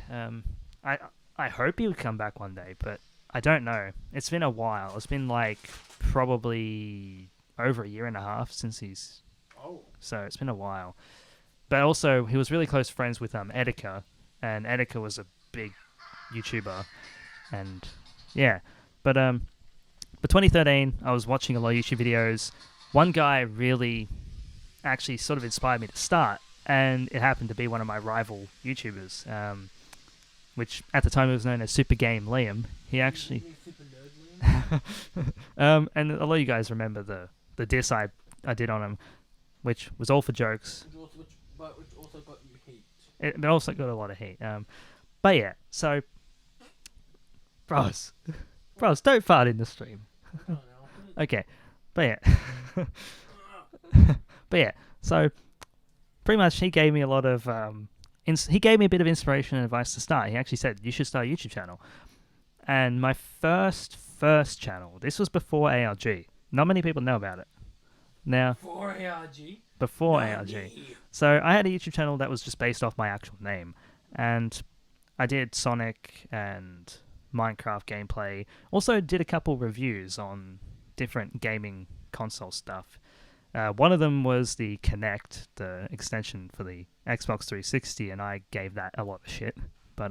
I hope he would come back one day, but I don't know. It's been a while. It's been like probably over a year and a half since he's... Oh. So it's been a while. But also, he was really close friends with Etika, and Etika was a big YouTuber. And yeah, but 2013, I was watching a lot of YouTube videos. One guy really actually sort of inspired me to start, and it happened to be one of my rival YouTubers, which at the time was known as Super Game Liam. He actually, and a lot of you guys remember the diss I did on him, which was all for jokes. Which also got you heat. It also got a lot of hate. But yeah, so bros, don't fart in the stream. Okay, but yeah, but yeah. So pretty much, he gave me a lot of he gave me a bit of inspiration and advice to start. He actually said you should start a YouTube channel. And my first channel, this was before ARG. Not many people know about it. Now, before ARG. So I had a YouTube channel that was just based off my actual name, and I did Sonic and Minecraft gameplay. Also did a couple reviews on different gaming console stuff. One of them was the Kinect, the extension for the Xbox 360, and I gave that a lot of shit. But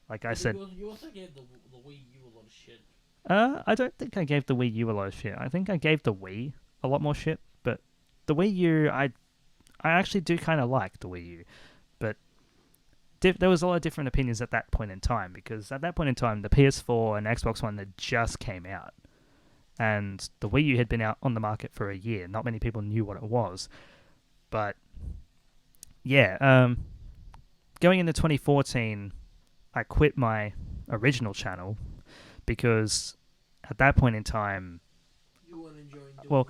like I said, you also gave the Wii U a lot of shit. I don't think I gave the Wii U a lot of shit. I think I gave the Wii a lot more shit. But the Wii U, I actually do kind of like the Wii U. But there was a lot of different opinions at that point in time, because at that point in time, the PS4 and Xbox One had just came out. And the Wii U had been out on the market for a year. Not many people knew what it was. But yeah, going into 2014, I quit my original channel because at that point in time, you weren't enjoying doing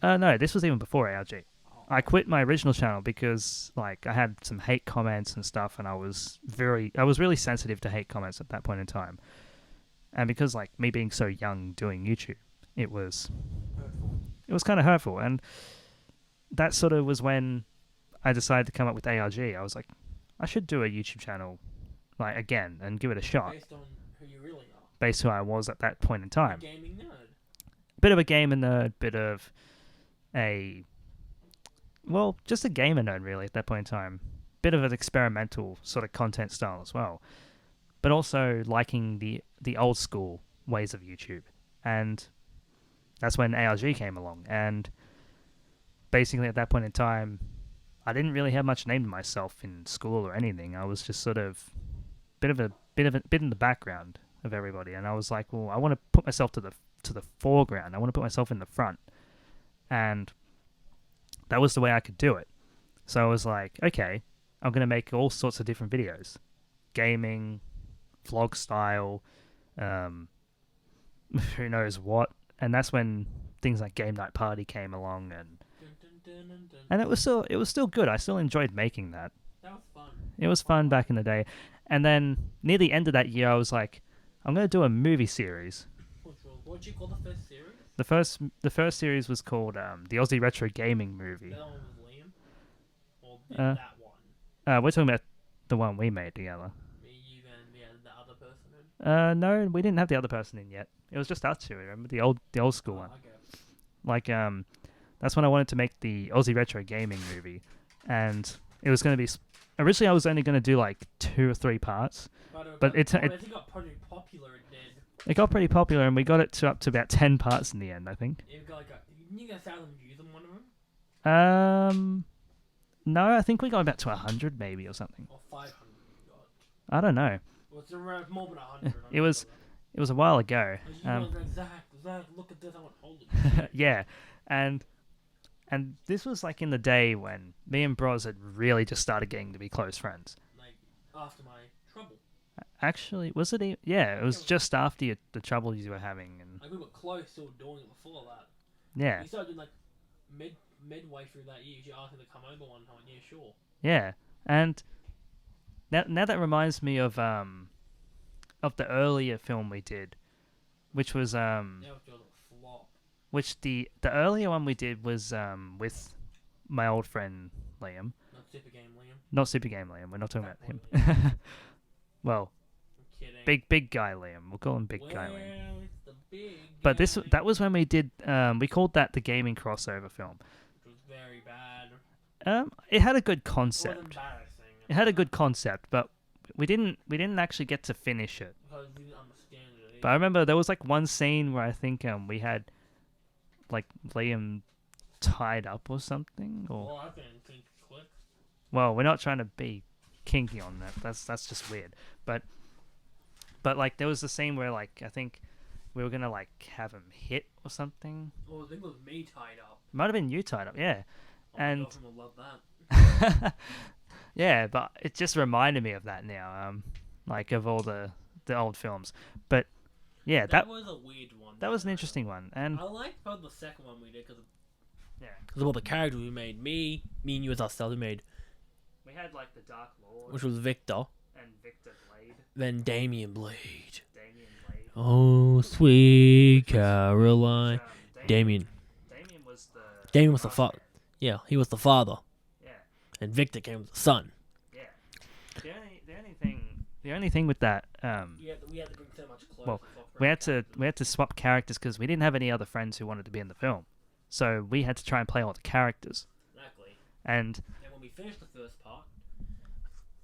ARG. No, this was even before ARG. I quit my original channel because like I had some hate comments and stuff, and I was really sensitive to hate comments at that point in time. And because like me being so young doing YouTube, it was kind of hurtful. And that sort of was when I decided to come up with ARG. I was like, I should do a YouTube channel like again and give it a shot. Based on who you really are. Based on who I was at that point in time. A gaming nerd. Bit of a gamer nerd, just a gamer nerd really at that point in time. Bit of an experimental sort of content style as well. But also liking the old school ways of YouTube. And that's when ARG came along. And basically at that point in time, I didn't really have much name to myself in school or anything. I was just sort of bit in the background of everybody. And I was like, well, I want to put myself to the foreground. I want to put myself in the front. And that was the way I could do it. So I was like, okay, I'm going to make all sorts of different videos. Gaming, vlog style, who knows what. And that's when things like Game Night Party came along, and it was still good. I still enjoyed making that. That was fun. It was fun back in the day. And then near the end of that year, I was like, I'm going to do a movie series. What did you call the first series? The first series was called the Aussie Retro Gaming Movie. That one was Liam? Or that one? We're talking about the one we made together. Me, you, and the other person in? No, we didn't have the other person in yet. It was just us two, remember? The old school one. Okay. Like, that's when I wanted to make the Aussie Retro Gaming Movie. And it was going to be... Originally, I was only going to do, like, 2 or 3 parts. But it got pretty popular, it did. It got pretty popular, and we got it up to about 10 parts in the end, I think. You got you got 1,000 views on one of them? No, I think we got about to 100 maybe or something. Or 500 you got. I don't know. Well, it's around more than 100. It was a while ago. Zach, look at this. I went, holy shit. Yeah, and this was like in the day when me and Bros had really just started getting to be close friends. Like, after my trouble. Actually, was it? Yeah, it was just after the trouble you were having. And like, we were close to doing it before that. Yeah. We started doing, like, midway through that year. You asked me to come over one time. Yeah, sure. Yeah, and now that reminds me of the earlier film we did, which was That was just a flop. which the earlier one we did was with my old friend Liam. Not Super Game Liam. Not Super Game Liam. We're not talking about him. Well, I'm kidding. big guy Liam. We'll call him Big Guy Liam. Well, it's the big But guy. that was when we did. We called that the gaming crossover film. Which was very bad. It had a good It was concept. embarrassing. It had a good concept, but we didn't actually get to finish it. because you didn't understand it. But I remember there was like one scene where I think we had like Liam tied up or something, or Well, I didn't think quick. well, we're not trying to be kinky on that. That's just weird. But like there was a scene where like I think we were gonna like have him hit or something. Oh, I think it was me tied up. Might have been you tied up, yeah. Oh, And my girlfriend will love that. yeah, but it just reminded me of that now. Like of all the old films. But yeah, that was a weird one. that was an interesting one. And I liked probably the second one we did because yeah, of all the characters we made. Me and you as ourselves, we made, we had like the Dark Lord which was Victor, and Victor Blade. then Damien Blade. Damien Blade. Oh, sweet Caroline. Damien Damien was the the father. Yeah, he was the father, Yeah, and Victor came as the son. yeah. The only thing with that Yeah, we had to bring so much clothes. Well, we had to swap characters because we didn't have any other friends who wanted to be in the film, so we had to try and play all the characters. Exactly. And when we finished the first part,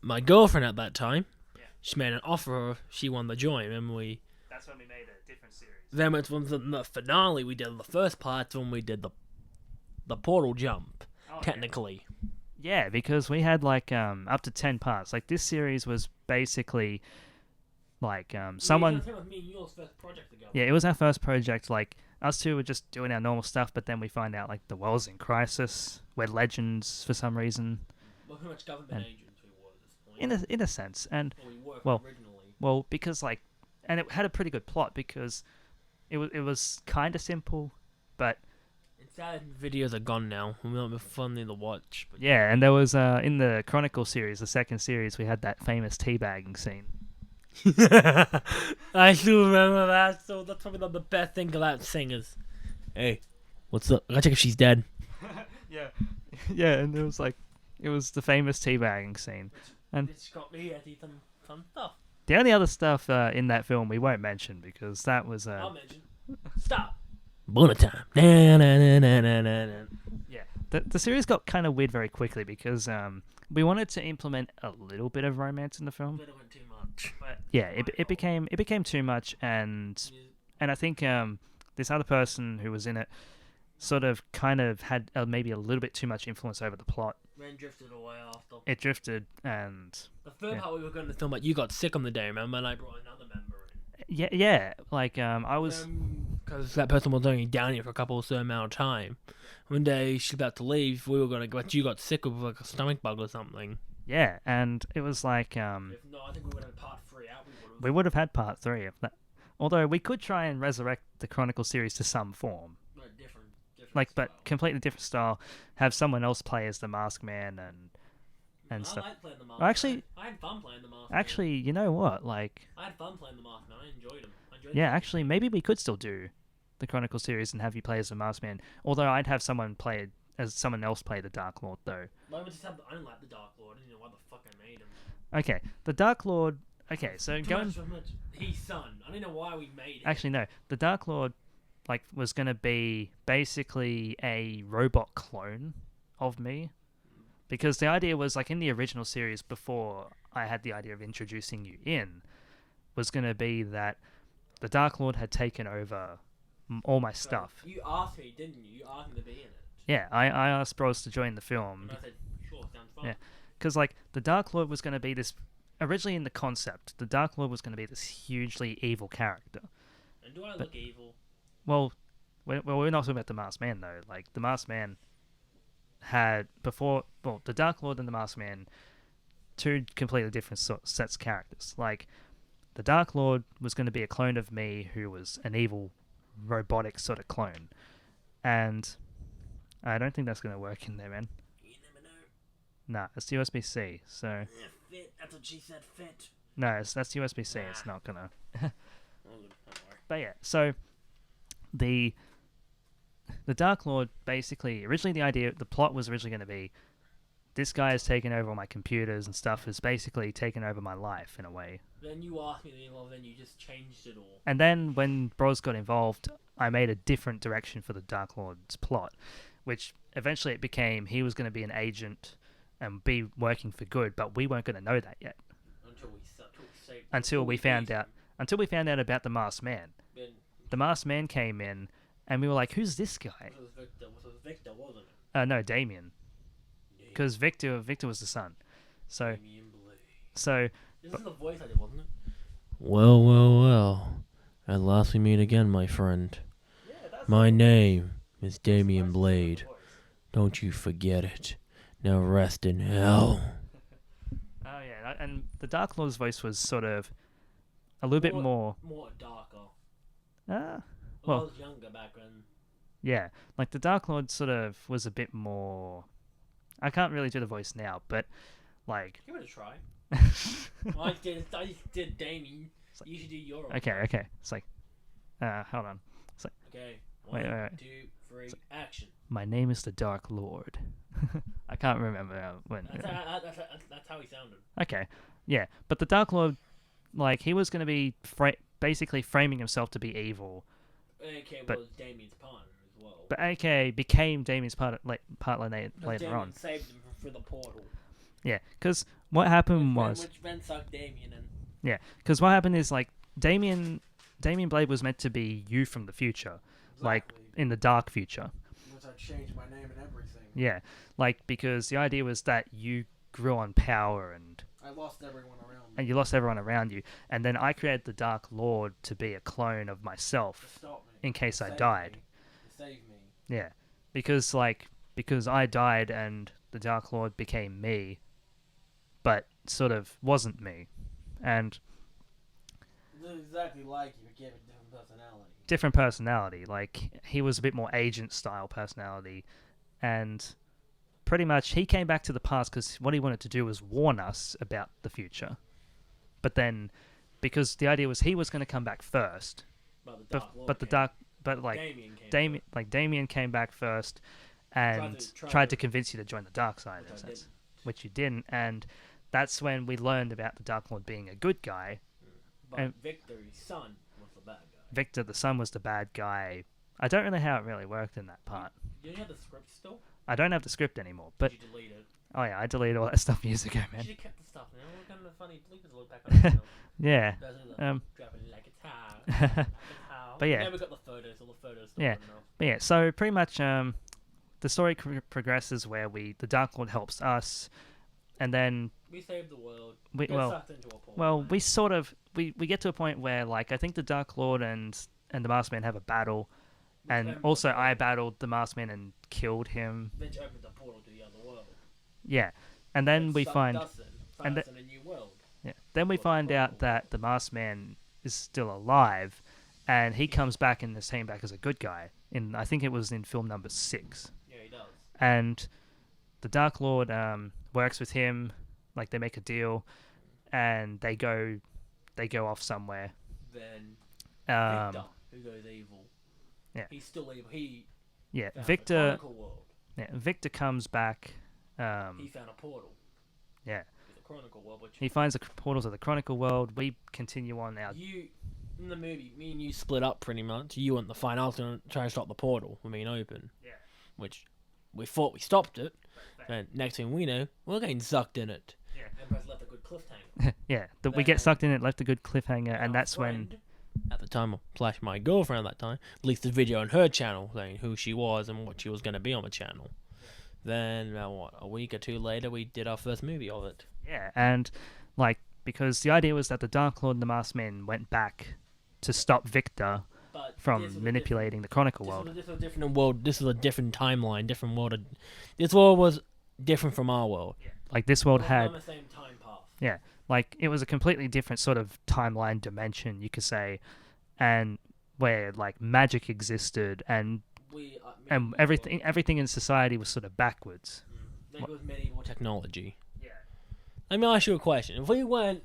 my girlfriend at that time, Yeah. she made an offer. She won the joint, and that's when we made a different series. then it was the finale. We did the first part when we did the portal jump. Technically, Yeah, because we had like up to 10 parts. Like this series was basically like someone. Me and yours first project together. Yeah, it was our first project. Like us two were just doing our normal stuff, but then we find out like the world's in crisis. We're legends for some reason. Well, how much government agents we were at this point? In a sense, and Well, we were well, originally. well, because like, and it had a pretty good plot because it was kind of simple, but Sad videos are gone now. We're not funny to watch. But yeah, and there was in the Chronicle series, the second series, we had that famous teabagging scene. I still remember that. So that's probably not the best thing about singers. Hey, what's up? I gotta check if she's dead. Yeah, yeah, and it was the famous teabagging scene. And it's got me to do some fun stuff. The only other stuff in that film we won't mention because that was I'll mention. Stop. Bonnet time. Na, na, na, na, na, na, na. Yeah, the series got kind of weird very quickly because we wanted to implement a little bit of romance in the film. But it went too much. But Yeah, it became too much, and I think this other person who was in it sort of kind of had maybe a little bit too much influence over the plot. Then drifted away after. It drifted, and The third part we were going to film, but you got sick on the day, remember? And I brought another member in. yeah, like I was. Because that person was only down here for a certain amount of time. One day she's about to leave, we were going to go, but you got sick with like a stomach bug or something. Yeah, and it was like If not, I think we would have part 3 out. We would have had part 3 of that. Although we could try and resurrect the Chronicle series to some form. But different Like, style. but completely different style. Have someone else play as the Masked Man and I stuff. like playing the Masked Actually- Man. I had fun playing the Masked Actually, you know what? Like, Man. I had fun playing the Masked Man. I enjoyed him. yeah, actually, maybe we could still do the Chronicle series and have you play as the Masked Man. Although I'd have someone play as someone else play the Dark Lord, though. I didn't like the Dark Lord. I didn't know why the fuck I made him. Okay, the Dark Lord. Okay, so Too going. much, too much. He's son. I didn't know why we made it. Actually, no. The Dark Lord, like, was gonna be basically a robot clone of me, because the idea was like in the original series before I had the idea of introducing you in, was gonna be that the Dark Lord had taken over all my stuff. You asked me, didn't you? You asked me to be in it. Yeah, I asked Bros to join the film And I said, sure, sounds fun. Yeah. because like the Dark Lord was gonna be this. Originally in the concept, the Dark Lord was going to be this hugely evil character. And do I look evil? Well, we're not talking about the Masked Man, though. Like, the Masked Man had before... Well, the Dark Lord and the Masked Man, two completely different sets of characters. Like, the Dark Lord was going to be a clone of me who was an evil, robotic sort of clone. And I don't think that's going to work in there, man. You never know. Nah, it's USB-C, so... Yeah, fit. That's what she said, fit. No, that's USB-C. Nah. It's not going to... Oh, good. Don't worry. But yeah, so the Dark Lord basically the plot was originally going to be this guy has taken over all my computers and stuff, has basically taken over my life in a way. Then you asked me to be involved, then you just changed it all. And then when Bros got involved, I made a different direction for the Dark Lord's plot, which eventually it became he was going to be an agent and be working for good, but we weren't going to know that yet Until we found out until we found out about the Masked Man. Then The Masked Man came in, and we were like, "Who's this guy?" it was Victor, wasn't it? No, Damien, because Victor was the son. So Damien Blade. so This is the voice I did, wasn't it? Well. At last we meet again, my friend. Yeah, my name is Damien Blade. Don't you forget it. Now rest in hell. Oh yeah, and the Dark Lord's voice was sort of a little bit more darker. well, I was younger back then. Yeah, like the Dark Lord sort of was a bit more. I can't really do the voice now, but like. Give it a try. I did Damien. You should do your own. Okay. It's like, hold on. It's like. Okay. Wait. 2, 3, action. My name is the Dark Lord. I can't remember when. That's how he sounded. Okay, yeah, but the Dark Lord, like, he was going to be basically framing himself to be evil. AK was Damien's partner as well. But AK became Damien's partner later Damien on. saved him through the portal. Yeah, because what happened was. Which then sucked Damien in. Yeah, because what happened is, like, Damien Blade was meant to be you from the future, like, in the dark future. Which I changed my name and everything. Yeah, like, because the idea was that you grew on power and I lost everyone around me. And you lost everyone around you. And then I created the Dark Lord to be a clone of myself in case I died. Save me. Yeah, because I died and the Dark Lord became me, but sort of wasn't me. And It was exactly like you, but gave it a different personality. Different personality. Like, he was a bit more agent-style personality. And pretty much he came back to the past because what he wanted to do was warn us about the future. But then, because the idea was he was going to come back first. Damien came back first and tried to convince you to join the dark side, which you didn't. And that's when we learned about the Dark Lord being a good guy. But Victor, his son, was the bad guy. Victor, the son, was the bad guy. I don't really know how it really worked in that part. Do you have the script still? I don't have the script anymore, but... Did you delete it? Oh yeah, I deleted all that stuff years ago, man. You should have kept the stuff, man. What kind of funny bleepers look back on it. Yeah. Dropping like a towel. But yeah. Now we've got the photos, all the photos. Yeah. But yeah, so pretty much the story progresses where the Dark Lord helps us, and then... We save the world. We get to a point where, like, I think the Dark Lord and the Masked Man have a battle, and also I battled the Masked Man and killed him. Which opened the portal to the other world. Yeah, and then we find... in a new world. Yeah. Then we find out that the Masked Man is still alive, and he comes back and is came back as a good guy. I think it was in film number 6. Yeah, he does. And the Dark Lord works with him, like they make a deal, and they go off somewhere. Then Victor, who goes evil. Yeah. He's still evil. Victor. The world. Yeah, Victor comes back. He found a portal. Yeah. The Chronicle world. He finds the portals of the Chronicle world. We continue on our... In the movie, me and you split up pretty much. You went the fight. I was going to try to stop the portal from being open. Yeah. Which we thought we stopped it. And next thing we know, we're getting sucked in it. Yeah. Emperor's left a good cliffhanger. Yeah. We get sucked in it, left a good cliffhanger, and that's when... At the time, / my girlfriend at that time, released a video on her channel saying who she was and what she was going to be on the channel. Then, a week or two later, we did our first movie of it. Yeah, and, like, because the idea was that the Dark Lord and the Masked Man went back to stop Victor from manipulating the Chronicle world. This was a different world. This was a different timeline, different world. This world was different from our world. Yeah. Like, this world had... on the same time path. Yeah, like, it was a completely different sort of timeline dimension, you could say, and where, like, magic existed, and everything in society was sort of backwards. Like, it was medieval technology. Yeah. Let me ask you a question. If we went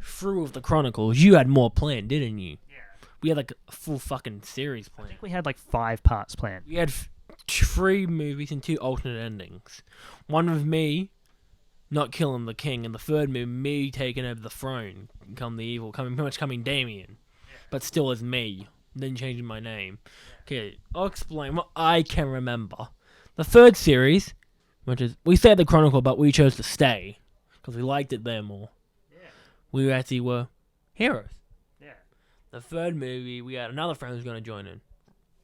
through with the Chronicles, you had more planned, didn't you? Yeah. We had, like, a full fucking series planned. I think we had, like, 5 parts planned. We had 3 movies and 2 alternate endings. One with me not killing the king, and the third movie, me taking over the throne, become the evil, pretty much coming Damien, but still as me, then changing my name. Okay, I'll explain what I can remember. The third series, which is, we stayed at the Chronicle, but we chose to stay, because we liked it there more. Yeah. We actually were heroes. Yeah. The third movie, we had another friend who's going to join in.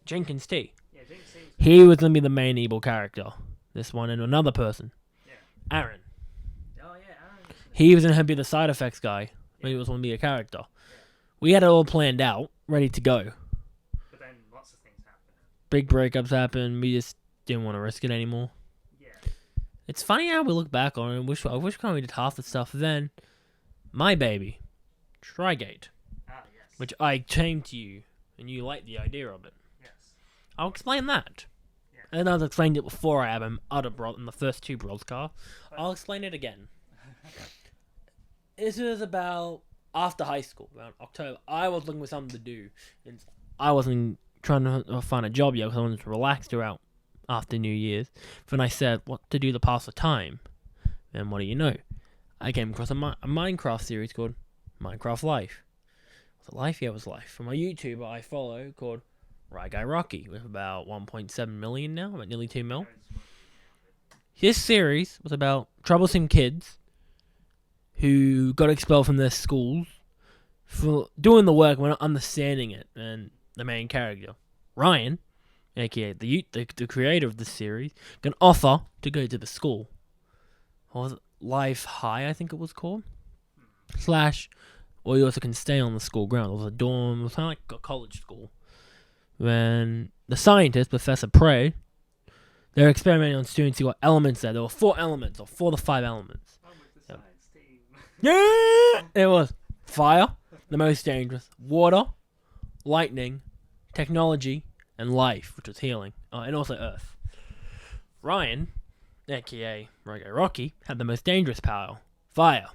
Jenkins T. Yeah, Jenkins T. He was going to be the main evil character. This one and another person. Yeah. Aaron. Oh yeah, Aaron. He was going to be the side effects guy. But he was going to be a character. Yeah. We had it all planned out, ready to go. But then lots of things happened. Big breakups happened. We just didn't want to risk it anymore. Yeah. It's funny how we look back on it. I wish we did half the stuff then. My baby. Trigate. Ah, yes. Which I came to you, and you liked the idea of it. Yes. I'll explain that. Yeah. And I've explained it before I have in the first two Brozcasts. I'll explain it again. This was about after high school, around October. I was looking for something to do, and I wasn't trying to find a job yet because I wanted to relax throughout after New Year's. Then I said, what to do to pass the time? And what do you know? I came across a Minecraft series called Minecraft Life. Was it Life? Yeah, it was Life. From a YouTuber I follow called Right Guy Rocky with about 1.7 million now, about nearly 2 mil. His series was about troublesome kids who got expelled from their schools for doing the work but not understanding it. And the main character, Ryan, aka the creator of the series, got an offer to go to the school. What was it? Life High, I think it was called. Or you also can stay on the school ground. It was a dorm. It was kind of like a college school. When the scientist, Professor Prey, they're experimenting on students who got elements there. There were 4 elements, or 4 to 5 elements. I'm with the science team. Yeah! It was fire, the most dangerous, water, lightning, technology, and life, which was healing. Oh, and also earth. Ryan, aka Rocky, had the most dangerous power, fire.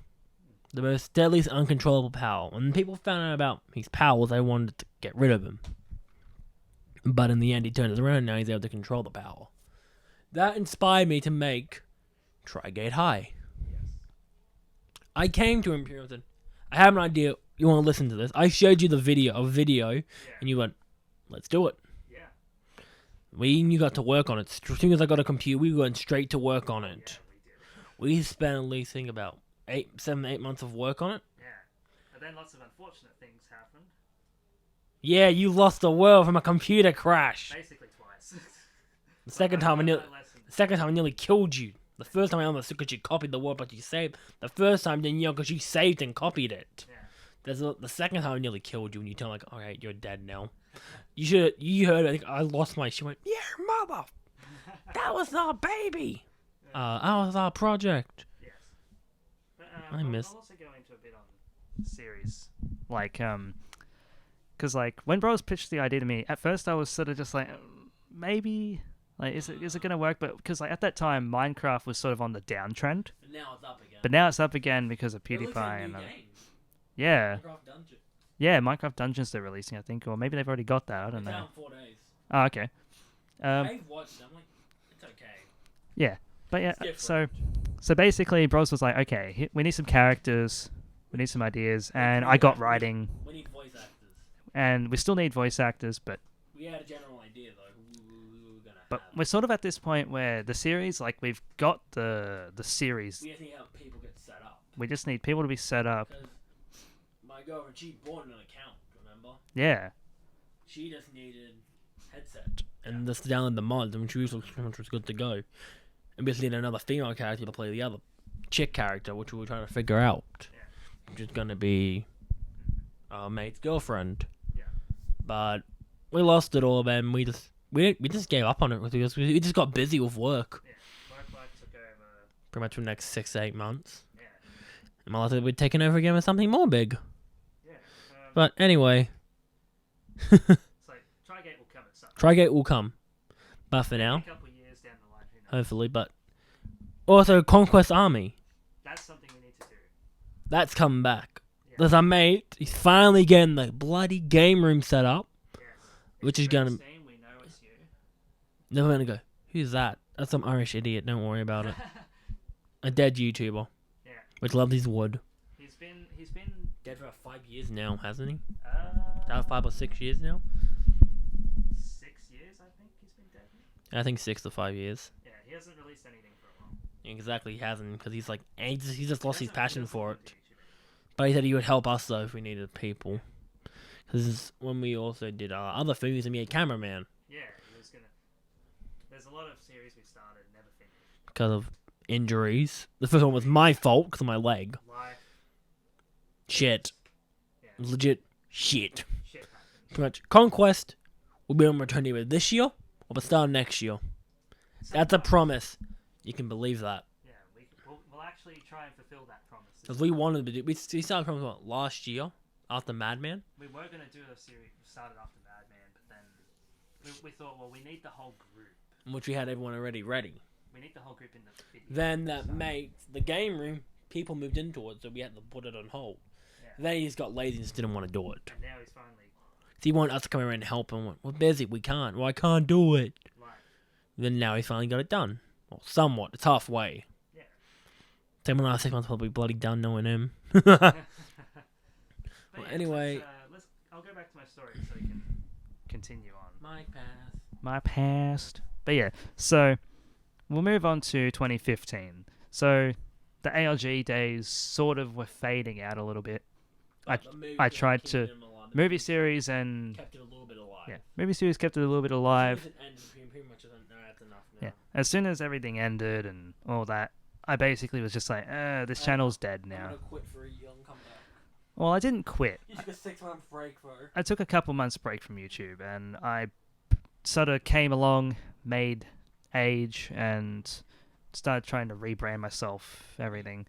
The most deadliest, uncontrollable power. When people found out about his powers, they wanted to get rid of him. But in the end, he turned it around and now he's able to control the power. That inspired me to make Trigate High. Yes. I came to Empirial and said, I have an idea. You want to listen to this? I showed you the video, and you went, let's do it. Yeah. You got to work on it. As soon as I got a computer, we went straight to work on it. Yeah, we did. We spent at least, about 7, 8 months of work on it. Yeah. But then lots of unfortunate things happened. Yeah, you lost the world from a computer crash. Basically twice. The second time I nearly killed you. The first time I almost because you copied the world, but you saved. The first time, then because you saved and copied it. Yeah. The second time I nearly killed you, and you tell like, okay, you're dead now. You heard. I think I lost my. She went, yeah, mother. That was our baby. That was our project. Yes. But, I missed. I'll also go into a bit on series, because when Bros pitched the idea to me, at first I was sort of just like, maybe. Is it gonna work? But because at that time Minecraft was sort of on the downtrend. But now it's up again because of PewDiePie and yeah, Minecraft Dungeons they're releasing, I think, or maybe they've already got that. I don't know. 4 days. Oh, okay. I've watched them. Like, it's okay. Yeah, but yeah. It's So basically, Bros was like, okay, we need some characters, we need some ideas, and I got writing, We need voice actors. and we still need voice actors, but. We had a general idea though. Who we were gonna But have. we're sort of at this point where the series, we've got the series. We just need to help people get set up. We just need people to be set up. Because my girlfriend, she bought an account. Remember? Yeah. She just needed headset and just download the mods, which was good to go. And we just needed another female character to play the other chick character, which we were trying to figure out, which is gonna be our mate's girlfriend. Yeah. But we lost it all, man. We just gave up on it because we just got busy with work. Yeah. Life took over. Pretty much for the next 6 to 8 months. Yeah. And we'll have to be taken over again with something more big. Yeah. But anyway, So Trigate will come at some. Trigate will come. But for now, A couple of years down the line, who knows? hopefully. But also, Conquest Army. That's something we need to do. That's coming back. Yeah. There's a mate. He's finally getting the bloody game room set up. Yes. Which is gonna. We know it's you. Never gonna go. Who's that? That's some Irish idiot. Don't worry about it. A dead YouTuber. Yeah. Which loves his wood. He's been Dead for about 5 years now, hasn't he? about 5 or 6 years now. 6 years, I think he's been dead. I think 6 to 5 years. Yeah, he hasn't released anything for a while. Exactly, he hasn't, because he's just lost his passion for it. YouTube. But he said he would help us though if we needed people. This is when we also did other things and be a cameraman Yeah, there's a lot of series we started and never finished. because of injuries. The first one was my fault because of my leg. Life. Shit. Yeah. Legit shit. Shit happens. Pretty much. Conquest will be on return either this year or the start of next year. That's a promise. You can believe that. Yeah, we'll actually try and fulfill that promise. Because we wanted to do. We started promise last year after Madman. We were going to do a series. We started after Madman, but then we thought, well, we need the whole group. Which we had everyone already ready. We need the whole group in the video. Then that makes the game room. People moved into it, so we had to put it on hold. Yeah. Then he just got lazy and just didn't want to do it. And now he's finally. So he wanted us to come around and help him. We're busy. We can't. Well, I can't do it. Right. Then now he finally got it done. Well, somewhat. It's halfway. Yeah. Then when I 6 months, probably bloody done knowing him. Well, anyway. I'll go back to my story so we can continue on. My past. But yeah, so we'll move on to 2015. So the ALG days sort of were fading out a little bit. I tried to movie series and kept it a little bit alive. yeah, movie series kept it a little bit alive. Pretty much that's enough now. Yeah, as soon as everything ended and all that, I basically was just like, this channel's dead now. I'm gonna quit for a year and come back. Well, I didn't quit. You took a 6-month break, bro. I took a couple months break from YouTube, and I sort of came along, made Age, and started trying to rebrand myself, everything.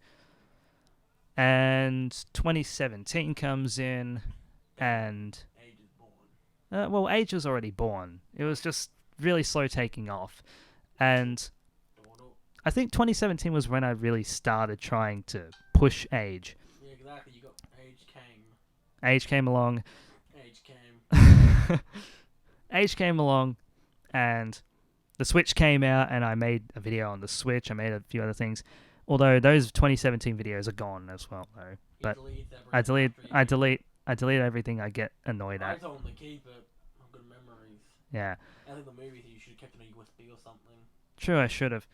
And 2017 comes in, and Age is born. well, Age was already born. It was just really slow taking off, and I think 2017 was when I really started trying to push Age. Yeah, exactly. You got Age came. Age came along. Age came. Age came along, and the Switch came out, and I made a video on the Switch. I made a few other things, although those 2017 videos are gone as well, though. But I delete everything I get annoyed I at. told him to keep it. I've good memories. Yeah. I think the movie you should have kept it on USB or something. True, I should have.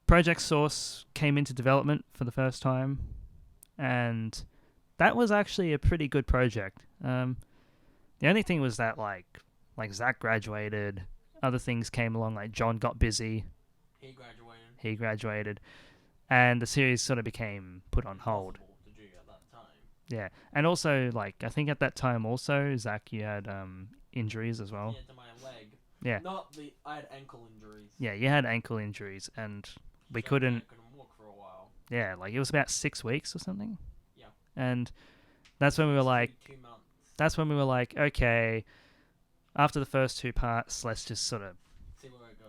Project Source came into development for the first time, and that was actually a pretty good project. The only thing was that like Zach graduated, other things came along, like John got busy. He graduated, and the series sort of became put on hold. To do at that time. Yeah, and also like I think at that time also Zach, you had injuries as well. Yeah, to my leg. Yeah. I had ankle injuries. Yeah, you had ankle injuries, and we couldn't. I couldn't walk for a while. Yeah, like it was about 6 weeks or something. Yeah. And that's when we were like, 2 months. that's when we were like, okay, after the first 2 parts, let's just sort of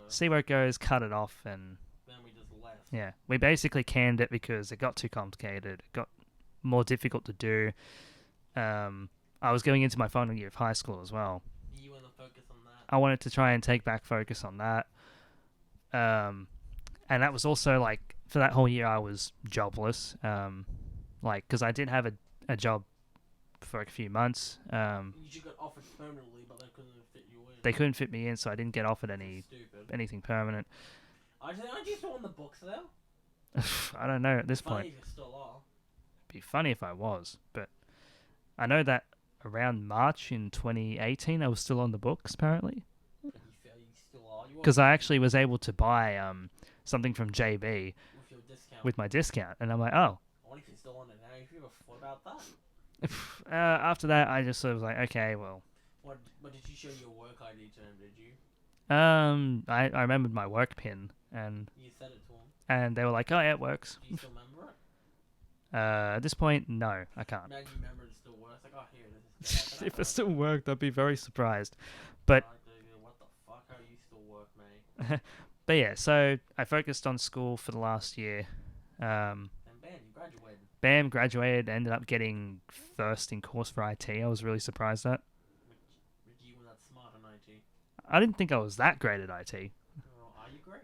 see where it goes, cut it off, and then we just left. yeah, we basically canned it because it got too complicated, it got more difficult to do. I was going into my final year of high school as well. You want to focus on that? I wanted to try and take back focus on that. And that was also like, for that whole year I was jobless. Like, because I did have a job for a few months. You should got offered permanently, but they couldn't fit you in. They couldn't fit me in, so I didn't get offered anything permanent. Aren't you still on the books though? I don't know at this point. Funny if you still are. It'd be funny if I was, but I know that around March in 2018 I was still on the books apparently. You still are. Because I actually was able to buy something from JB with your discount. with my discount, and I'm like, oh. I wonder if you're still on it now. Have you ever thought about that? After that, I just sort of was like, okay, well. What did you show your work ID to him? Did you? I remembered my work pin, and You said it to him. and they were like, oh yeah, it works. Do you still remember it? At this point, no, I can't. Imagine you remember it still works. Like, oh, here it is. If it still worked, I'd be very surprised. But what the fuck? How do you still work, mate? but yeah, so I focused on school for the last year. And bam, you graduated. Bam, graduated, ended up getting first in course for IT. I was really surprised at. Which you were that smart in IT. I didn't think I was that great at IT. Oh, are you great?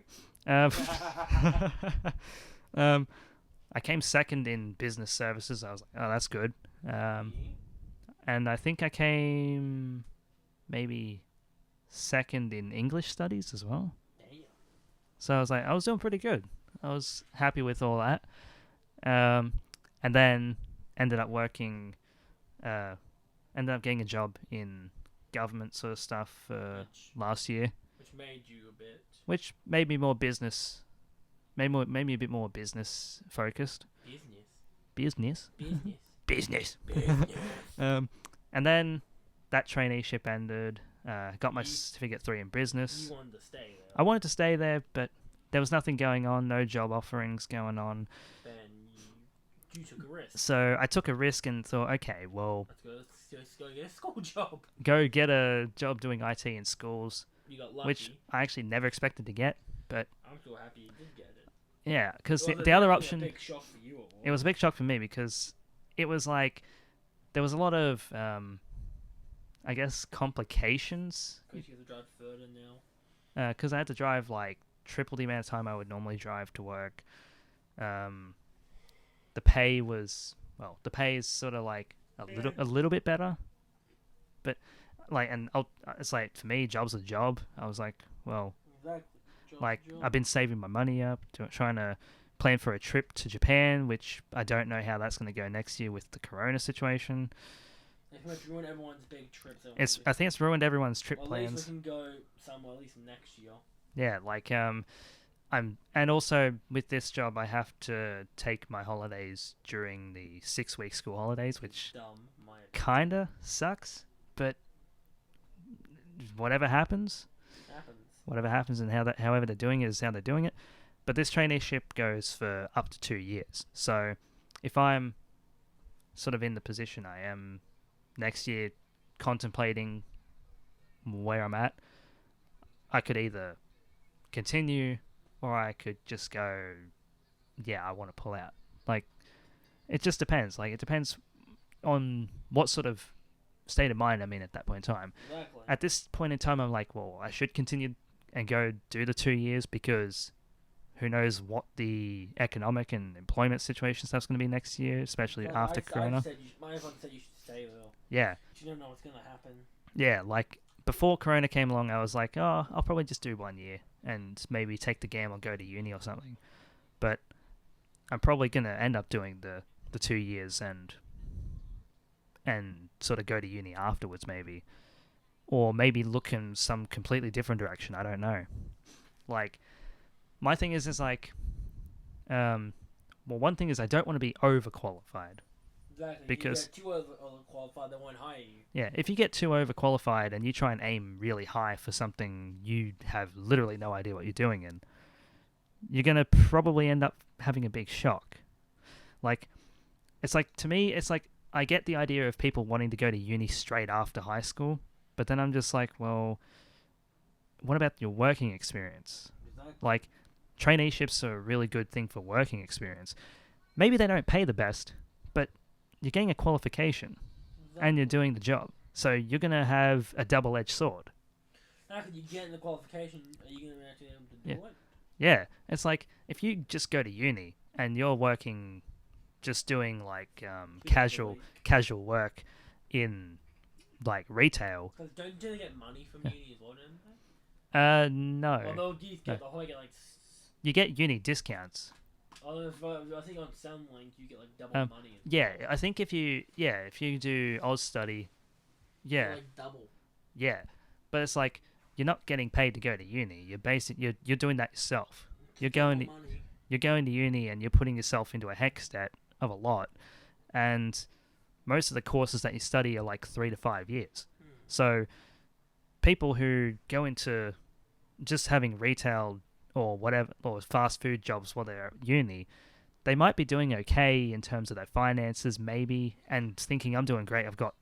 I came second in business services. I was like, oh, that's good. And I think I came maybe second in English studies as well. Damn. So I was like, I was doing pretty good. I was happy with all that. And then ended up working ended up getting a job in government sort of stuff last year, which made you a bit. Which made me more business, made me a bit more business focused. Business. Business. And then that traineeship ended. Got my certificate 3 in business. You wanted to stay there. I wanted to stay there, but there was nothing going on, no job offerings going on. Then you took a risk. So I took a risk and thought, okay, well, let's go get a school job. Go get a job doing IT in schools. You got lucky. Which I actually never expected to get, but I'm so happy you did get it. Yeah, because the other option, a big shock for you. It was a big shock for me because it was like there was a lot of, I guess, complications. Because you have to drive further now. Because I had to drive like triple the amount of time I would normally drive to work. The pay is sort of like a little bit better, but like, it's like for me, job's a job. I was like, well, exactly. I've been saving my money up, trying to plan for a trip to Japan, which I don't know how that's going to go next year with the corona situation. It's ruined everyone's big trips. I think it's ruined everyone's trip plans. At least we can go somewhere at least next year. Yeah, like and also with this job, I have to take my holidays during the 6-week school holidays, which kinda sucks. But whatever happens. And however they're doing it is how they're doing it. But this traineeship goes for up to 2 years. So if I'm sort of in the position I am next year, contemplating where I'm at, I could either continue or I could just go, yeah, I want to pull out. Like, it just depends. Like, it depends on what sort of state of mind I'm in at that point in time. Exactly. At this point in time, I'm like, well, I should continue and go do the 2 years because who knows what the economic and employment situation stuff's going to be next year, especially after Corona. My everyone said you should stay though. Yeah. You don't know what's going to happen. Yeah, like before Corona came along, I was like, oh, I'll probably just do 1 year and maybe take the gamble and go to uni or something. But I'm probably going to end up doing the 2 years and sort of go to uni afterwards maybe. Or maybe look in some completely different direction. I don't know. Like, my thing is like, one thing is I don't want to be overqualified. Exactly. Because if you get too overqualified, they won't hire you. Yeah, if you get too overqualified and you try and aim really high for something you have literally no idea what you're doing in, you're going to probably end up having a big shock. Like, it's like, to me, it's like, I get the idea of people wanting to go to uni straight after high school, but then I'm just like, well, what about your working experience? Exactly. Like, traineeships are a really good thing for working experience. Maybe they don't pay the best, but you're getting a qualification and you're doing the job. So you're going to have a double-edged sword. After you get in the qualification, are you going to actually be able to do it? Yeah. It's like, if you just go to uni and you're working, just doing like casual work in like retail. Because don't they get money from uni as well, don't they? No. Although you get like... You get uni discounts. I think on Sunlink you get like double money. Yeah, I think if you do Oz Study, yeah, like double. Yeah, but it's like you're not getting paid to go to uni. You're doing that yourself. You're going to uni and you're putting yourself into a hex debt of a lot, and most of the courses that you study are like 3 to 5 years. So people who go into just having retail or whatever, or fast food jobs while they're at uni, they might be doing okay in terms of their finances, maybe, and thinking, I'm doing great, I've got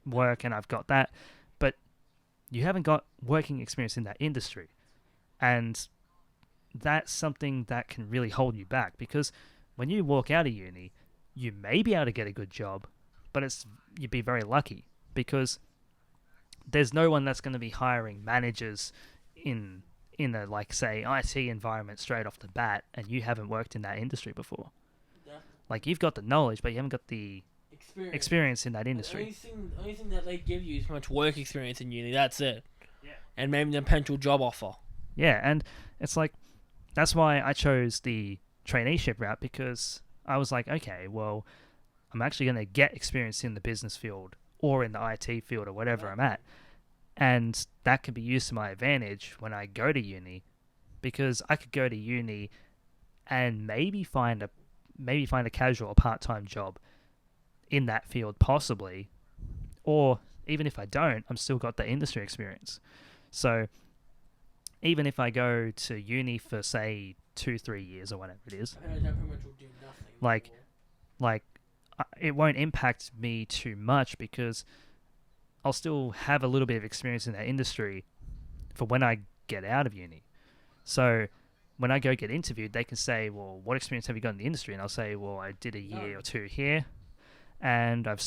work and I've got that, but you haven't got working experience in that industry. And that's something that can really hold you back, because when you walk out of uni, you may be able to get a good job, but you'd be very lucky, because there's no one that's going to be hiring managers in a, like, say, IT environment straight off the bat, and you haven't worked in that industry before. Yeah. Like, you've got the knowledge, but you haven't got the experience in that industry. The only thing that they give you is much work experience in uni, that's it. Yeah. And maybe the potential job offer. Yeah, and it's like, that's why I chose the traineeship route, because I was like, okay, well, I'm actually going to get experience in the business field or in the IT field or whatever I'm at. And that can be used to my advantage when I go to uni, because I could go to uni and maybe find a casual or part-time job in that field possibly, or even if I don't, I'm still got the industry experience. So even if I go to uni for say 2-3 years or whatever it is, like it won't impact me too much, because I'll still have a little bit of experience in that industry for when I get out of uni. So when I go get interviewed, they can say, well, what experience have you got in the industry? And I'll say, well, I did a year or two here, and I've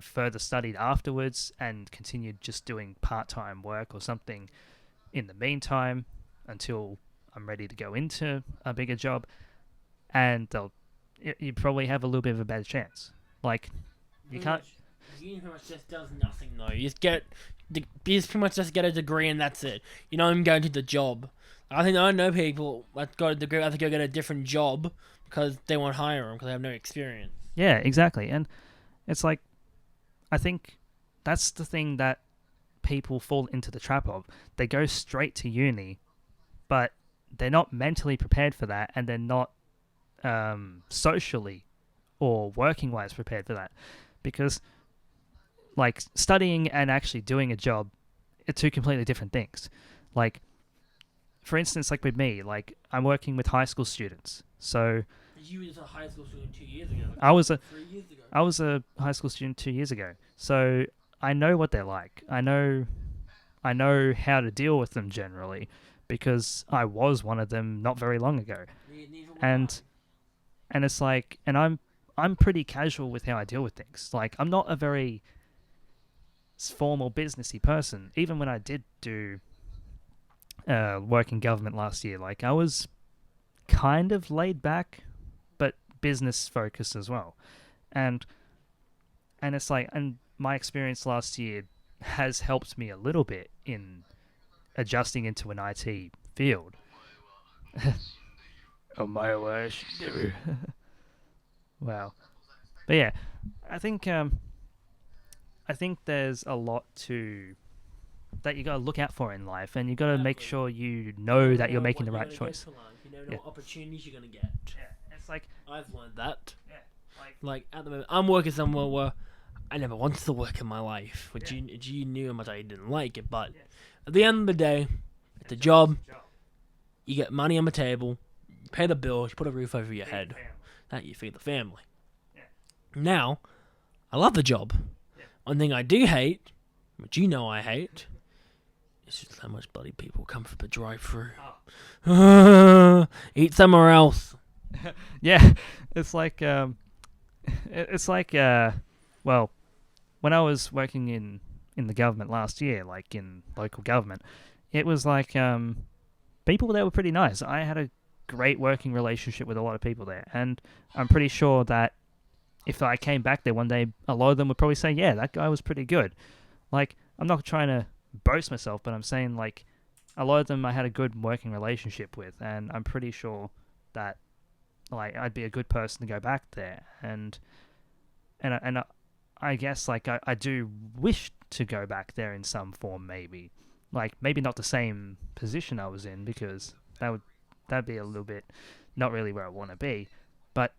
further studied afterwards and continued just doing part-time work or something in the meantime until I'm ready to go into a bigger job. And you probably have a little bit of a better chance. Like, you can't... Uni pretty much just does nothing though. You just pretty much just get a degree and that's it. You're not even going to the job. I know people that got a degree have to go get a different job because they won't hire them because they have no experience. Yeah, exactly. And it's like, I think that's the thing that people fall into the trap of. They go straight to uni, but they're not mentally prepared for that, and they're not socially or working wise prepared for that, because like studying and actually doing a job are two completely different things. Like, for instance, like with me, like I'm working with high school students. So you were a high school student 2 years ago. I was 3 years ago. I was a high school student 2 years ago. So I know what they're like. I know how to deal with them generally, because I was one of them not very long ago. And it's like, and I'm pretty casual with how I deal with things. Like, I'm not a very formal businessy person. Even when I did do work in government last year, like I was kind of laid back, but business focused as well. And it's like, and my experience last year has helped me a little bit in adjusting into an IT field. Oh my gosh. Wow. But yeah, I think there's a lot that you gotta look out for in life, and you gotta make sure you know that you're making the right choice. You never know what opportunities you're gonna get. Yeah, it's like I've learned that. Yeah, like at the moment, I'm working somewhere where I never wanted to work in my life, which you knew how much I didn't like it. But at the end of the day, it's a job. You get money on the table, you pay the bills, you put a roof over your head. That you feed the family. Yeah. Now, I love the job. Yeah. One thing I do hate, which you know I hate, is just how much bloody people come for the drive-through. Oh. Eat somewhere else. Yeah, it's like well, when I was working in the government last year, like in local government, it was like people there were pretty nice. I had a great working relationship with a lot of people there, and I'm pretty sure that if I came back there one day, a lot of them would probably say, yeah, that guy was pretty good. Like, I'm not trying to boast myself, but I'm saying, like, a lot of them I had a good working relationship with, and I'm pretty sure that, like, I'd be a good person to go back there. And I guess, like, I do wish to go back there in some form, maybe. Like, maybe not the same position I was in, because that'd be a little bit not really where I want to be. But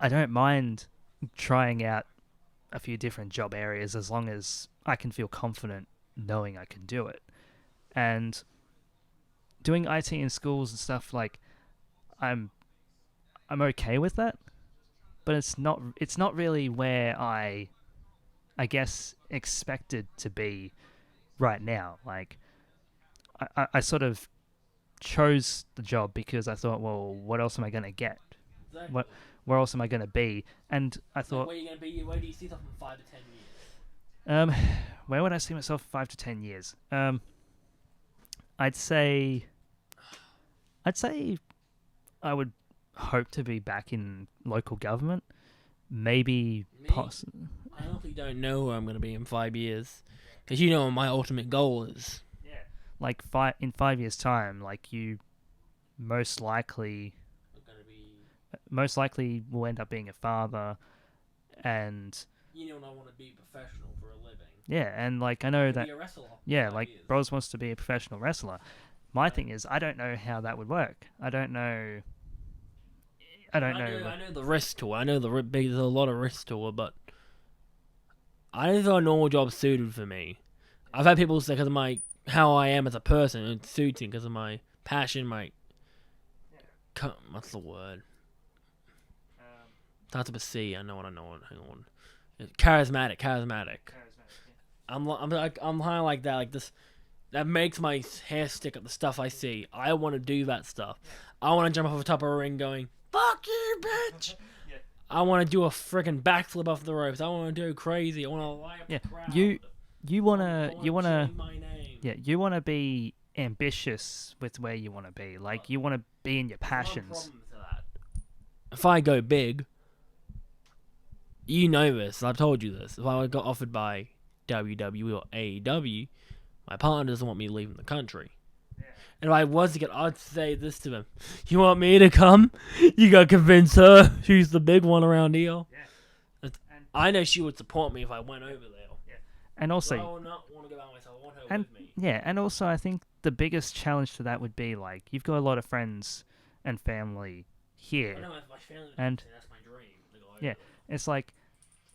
I don't mind trying out a few different job areas as long as I can feel confident knowing I can do it. And doing IT in schools and stuff, like, I'm okay with that, but it's not really where I guess expected to be right now. Like, I sort of chose the job because I thought, well, what else am I going to get? Exactly. Where else am I going to be? And I thought, where are you going to be? Where do you see yourself in 5 to 10 years? Where would I see myself in 5 to 10 years? I'd say I would hope to be back in local government. Maybe I honestly don't know where I'm going to be in 5 years, because you know what my ultimate goal is. Yeah. Like, in 5 years' time, like, you most likely will end up being a father, and You know, I want to be professional for a living. Yeah, and like I know that. Be a wrestler. Yeah, like Bros wants to be a professional wrestler. My thing is, I don't know how that would work. I don't know. I know the risk to it. I know there's a lot of risk to it, but I don't think a normal job suited for me. I've had people say because of how I am as a person, it suits me because of my passion, what's the word? Starts with a C. I know what. Hang on. Charismatic. I'm kind of like that. Like this, that makes my hair stick up. The stuff I see, I want to do that stuff. I want to jump off the top of a ring, going "Fuck you, bitch." I want to do a freaking backflip off the ropes. I want to do crazy. I want to light up the crowd. You wanna be ambitious with where you want to be. Like you want to be in your passions. If I go big, you know this. I've told you this. If I got offered by WWE or AEW, my partner doesn't want me leaving the country. Yeah. And if I was to I'd say this to him: "You want me to come? You gotta convince her. She's the big one around here." Yeah. I know she would support me if I went over there. Yeah. And also, so I will not want to go by myself. I want her with me. Yeah, and also I think the biggest challenge to that would be like you've got a lot of friends and family here. I know my family. And that's my dream. Yeah. It's like,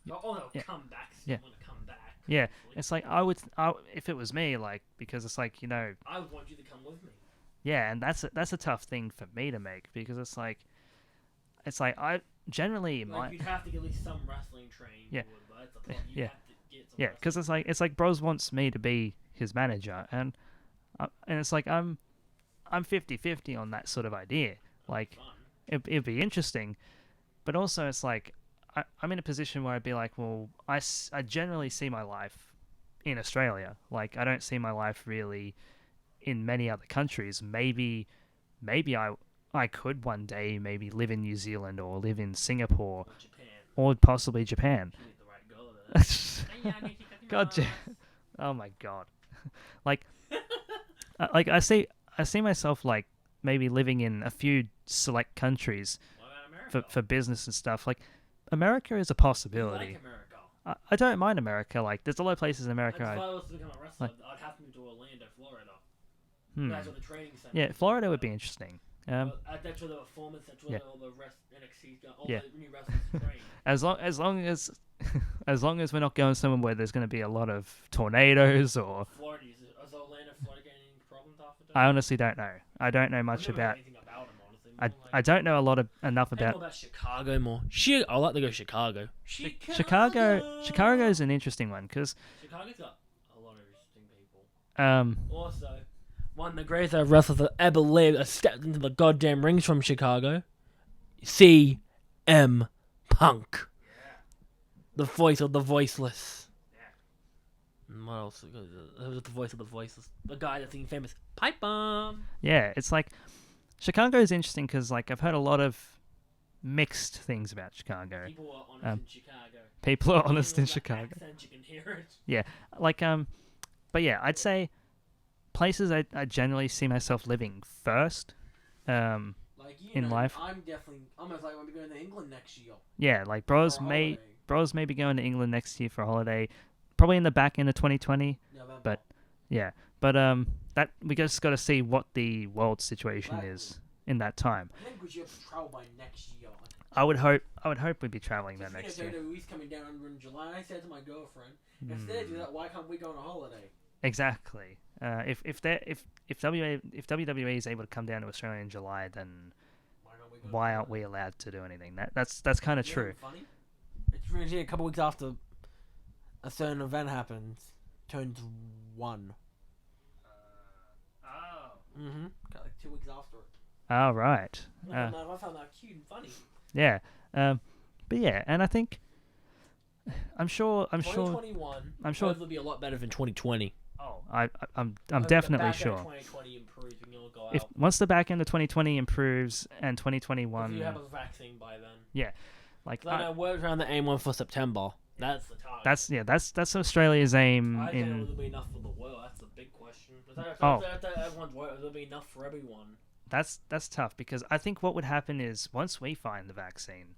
they'll come back. So want to come back. Yeah, it's like if it was me, like because it's like I would want you to come with me. Yeah, and that's a tough thing for me to make because it's like I generally you'd have to get at least some wrestling training. Yeah, yeah, because it's like Bros wants me to be his manager, and it's like I'm 50-50 on that sort of idea. Like it'd be interesting, but also it's like. I'm in a position where I'd be like, well, I generally see my life in Australia. Like, I don't see my life really in many other countries. Maybe I could one day maybe live in New Zealand or live in Singapore or possibly Japan. God damn. Oh my God. like I see myself like maybe living in a few select countries for business and stuff. Like, America is a possibility. You like America? I don't mind America. Like, there's a lot of places in America. If I was to become a wrestler, I'd have to move to Orlando, Florida. That's where the training center. Yeah, Florida would be interesting. That's where the performance. That's where all the NXT, all the new wrestlers train. As long as we're not going somewhere where there's going to be a lot of tornadoes or. Florida is Orlando, Florida getting any problems after that? I honestly don't know. I don't know much about. I don't know enough about. About Chicago more. I like to go Chicago. Chicago is an interesting one because Chicago's got a lot of interesting people. Also, one of the greatest wrestlers that ever lived has stepped into the goddamn rings from Chicago. CM Punk. Yeah. The voice of the voiceless. Yeah. And what else? The voice of the voiceless. The guy that's famous Pipe Bomb. Yeah, it's like. Chicago is interesting because, like, I've heard a lot of mixed things about Chicago. People are honest in Chicago. People are honest in Chicago. Accent, you can hear it. Yeah, like, but yeah, I'd say places I generally see myself living first, in life. I'm almost like I'm going to England next year. Yeah, like Bros may be going to England next year for a holiday, probably in the back end of 2020. November. But yeah, but that we just got to see what the world situation is in that time. I think we should have to travel by next year. I would hope we'd be traveling there next year. WWE's coming down in July. I said to my girlfriend, if they do that, why can't we go on a holiday? Exactly. If WWE is able to come down to Australia in July, then why aren't we allowed to do anything? That's kind of true. Funny? It's really a couple weeks after a certain event happens. Turns 1. Got like 2 weeks after it. Oh, right. I found that cute and funny. Yeah. But yeah, and I think I'm sure 2021 it'll be a lot better than 2020. Oh, I'm definitely sure. 2020 improves and you'll go out. Once the back end of 2020 improves and 2021 if you have a vaccine by then. Yeah. Like I know word around the aim one for September. That's the target. That's Australia's aim. I think it'll be enough for the world. That's the big question. Everyone's work, it'll be enough for everyone. That's tough because I think what would happen is once we find the vaccine,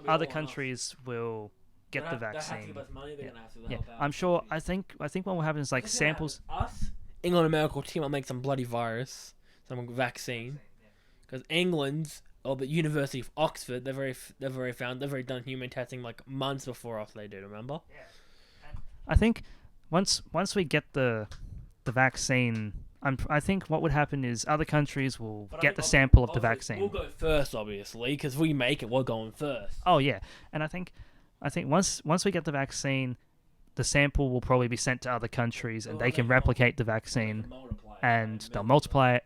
other countries will get the They have to vaccine. give us money. They're gonna have to Yeah, help out. I'm sure. I think what will happen is like What's gonna samples. happen? Us, England, America will team up, make some bloody virus, some vaccine. Because England's or the University of Oxford, they're very done human testing like months before us. They did, remember? I think once we get the vaccine, I think what would happen is other countries will get the sample of the vaccine. We'll go first, obviously, because we make it. We're going first. Oh yeah, and I think once we get the vaccine, the sample will probably be sent to other countries, and they can replicate the vaccine, and they'll multiply it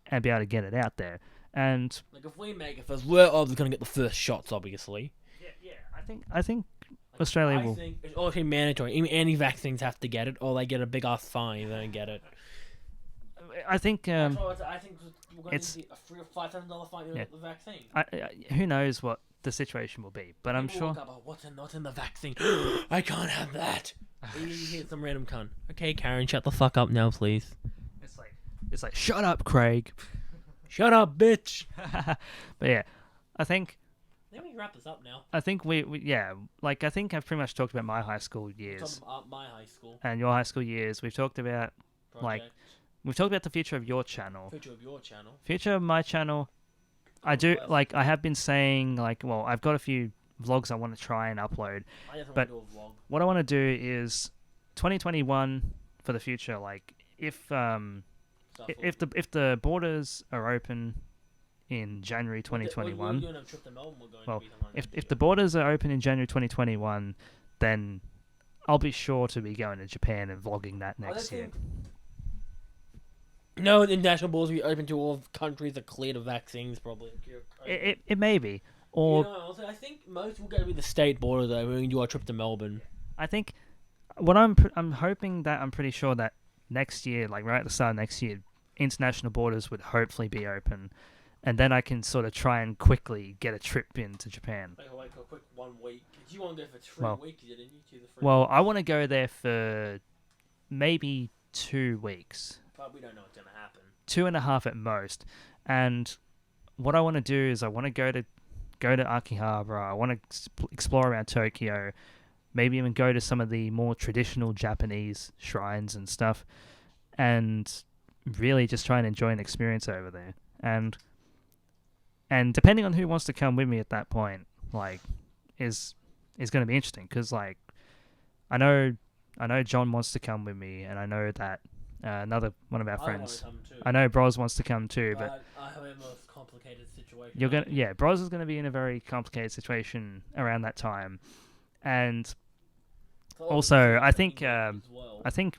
and be able to get it out there. And like if we make it first, we're obviously gonna get the first shots, obviously. Yeah. I think Australia will. I think it's also mandatory. Even anti-vaccines have to get it, or they get a big ass fine if they don't get it. I think I think we're going it's to see a $3,000 or $5,000 fine to get the vaccine. who knows what the situation will be, but I'm People sure. Walk up, what's not in the vaccine? I can't have that. You hear some random cunt. Okay, Karen, shut the fuck up now, please. It's like shut up, Craig. Shut up, bitch. But yeah, I think Let me wrap this up now. I think I think I've pretty much talked about my high school years My high school and your high school years. We've talked about project. we've talked about the future of your channel. Future of your channel. Future of my channel. I have been saying I've got a few vlogs I want to try and upload. I just But want to do a vlog. what I want to do is 2021 for the future. Like if the borders are open in January 2021, if the borders are open in January 2021, then I'll be sure to be going to Japan and vlogging that next year. No, the international borders will be open to all countries that cleared of vaccines, probably. It may be, or also, I think most will go with the state border though. When we do our trip to Melbourne. I think what I'm hoping that I'm pretty sure that next year, like right at the start of next year, international borders would hopefully be open, and then I can sort of try and quickly get a trip into Japan. Like a quick 1 week. Did you want to go for 3 weeks? Didn't you? Well, I want to go there for maybe 2 weeks. But we don't know what's going to happen. 2.5 at most. And what I want to do is I want to go to Akihabara. I want to explore around Tokyo. Maybe even go to some of the more traditional Japanese shrines and stuff. And really just try and enjoy an experience over there. And depending on who wants to come with me at that point, is going to be interesting. Because, I know John wants to come with me. And I know that another one of our friends. I know Broz wants to come too, but I have a most complicated situation. Broz is going to be in a very complicated situation around that time, and also I think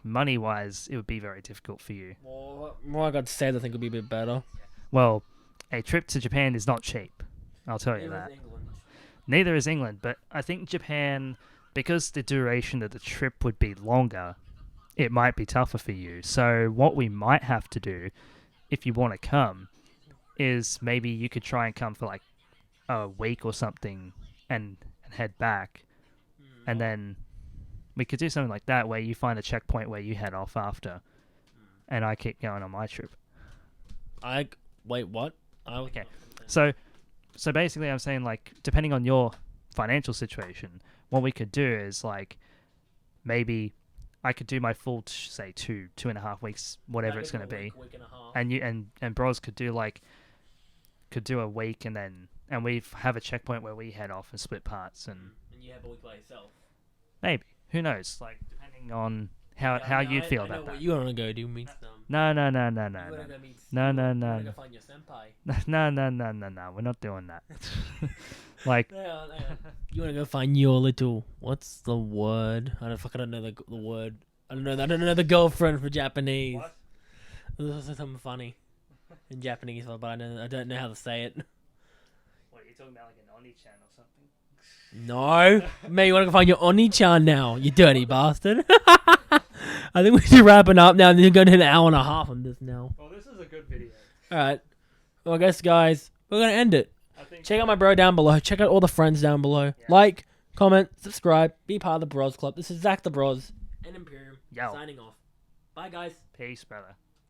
money wise it would be very difficult for you. More I got to say, I think it would be a bit better. Well, a trip to Japan is not cheap. I'll tell you that. Neither is England, but I think Japan, because the duration of the trip would be longer, it might be tougher for you. So what we might have to do, if you want to come, is maybe you could try and come for a week or something and head back. And then we could do something like that where you find a checkpoint where you head off after. And I keep going on my trip. Wait, what? Okay. So basically I'm saying depending on your financial situation, what we could do is maybe I could do my full, say, 2.5 weeks, whatever it's going to be, week and a half. and you and Bros could do a week, and we have a checkpoint where we head off and split parts, and you have a week by yourself. Maybe, who knows? Depending on how you'd feel about that. You want to go do meet some? No. You want to go meet? No. You want to go find your senpai? No. We're not doing that. You want to go find your little, what's the word? I don't know the word. I don't know the girlfriend for Japanese. What? This is something funny in Japanese, but I don't know how to say it. What, are you talking about an Oni-chan or something? No. Man, you want to go find your Oni-chan now, you dirty bastard. I think we should wrap it up now, and then go to an hour and a half on this now. Well, this is a good video. Alright. Well, I guess, guys, we're going to end it. Check out my bro down below. Check out all the friends down below. Yeah. Like, comment, subscribe, be part of the Bros Club. This is Zach the Bros and Empirial signing off. Bye, guys. Peace, brother.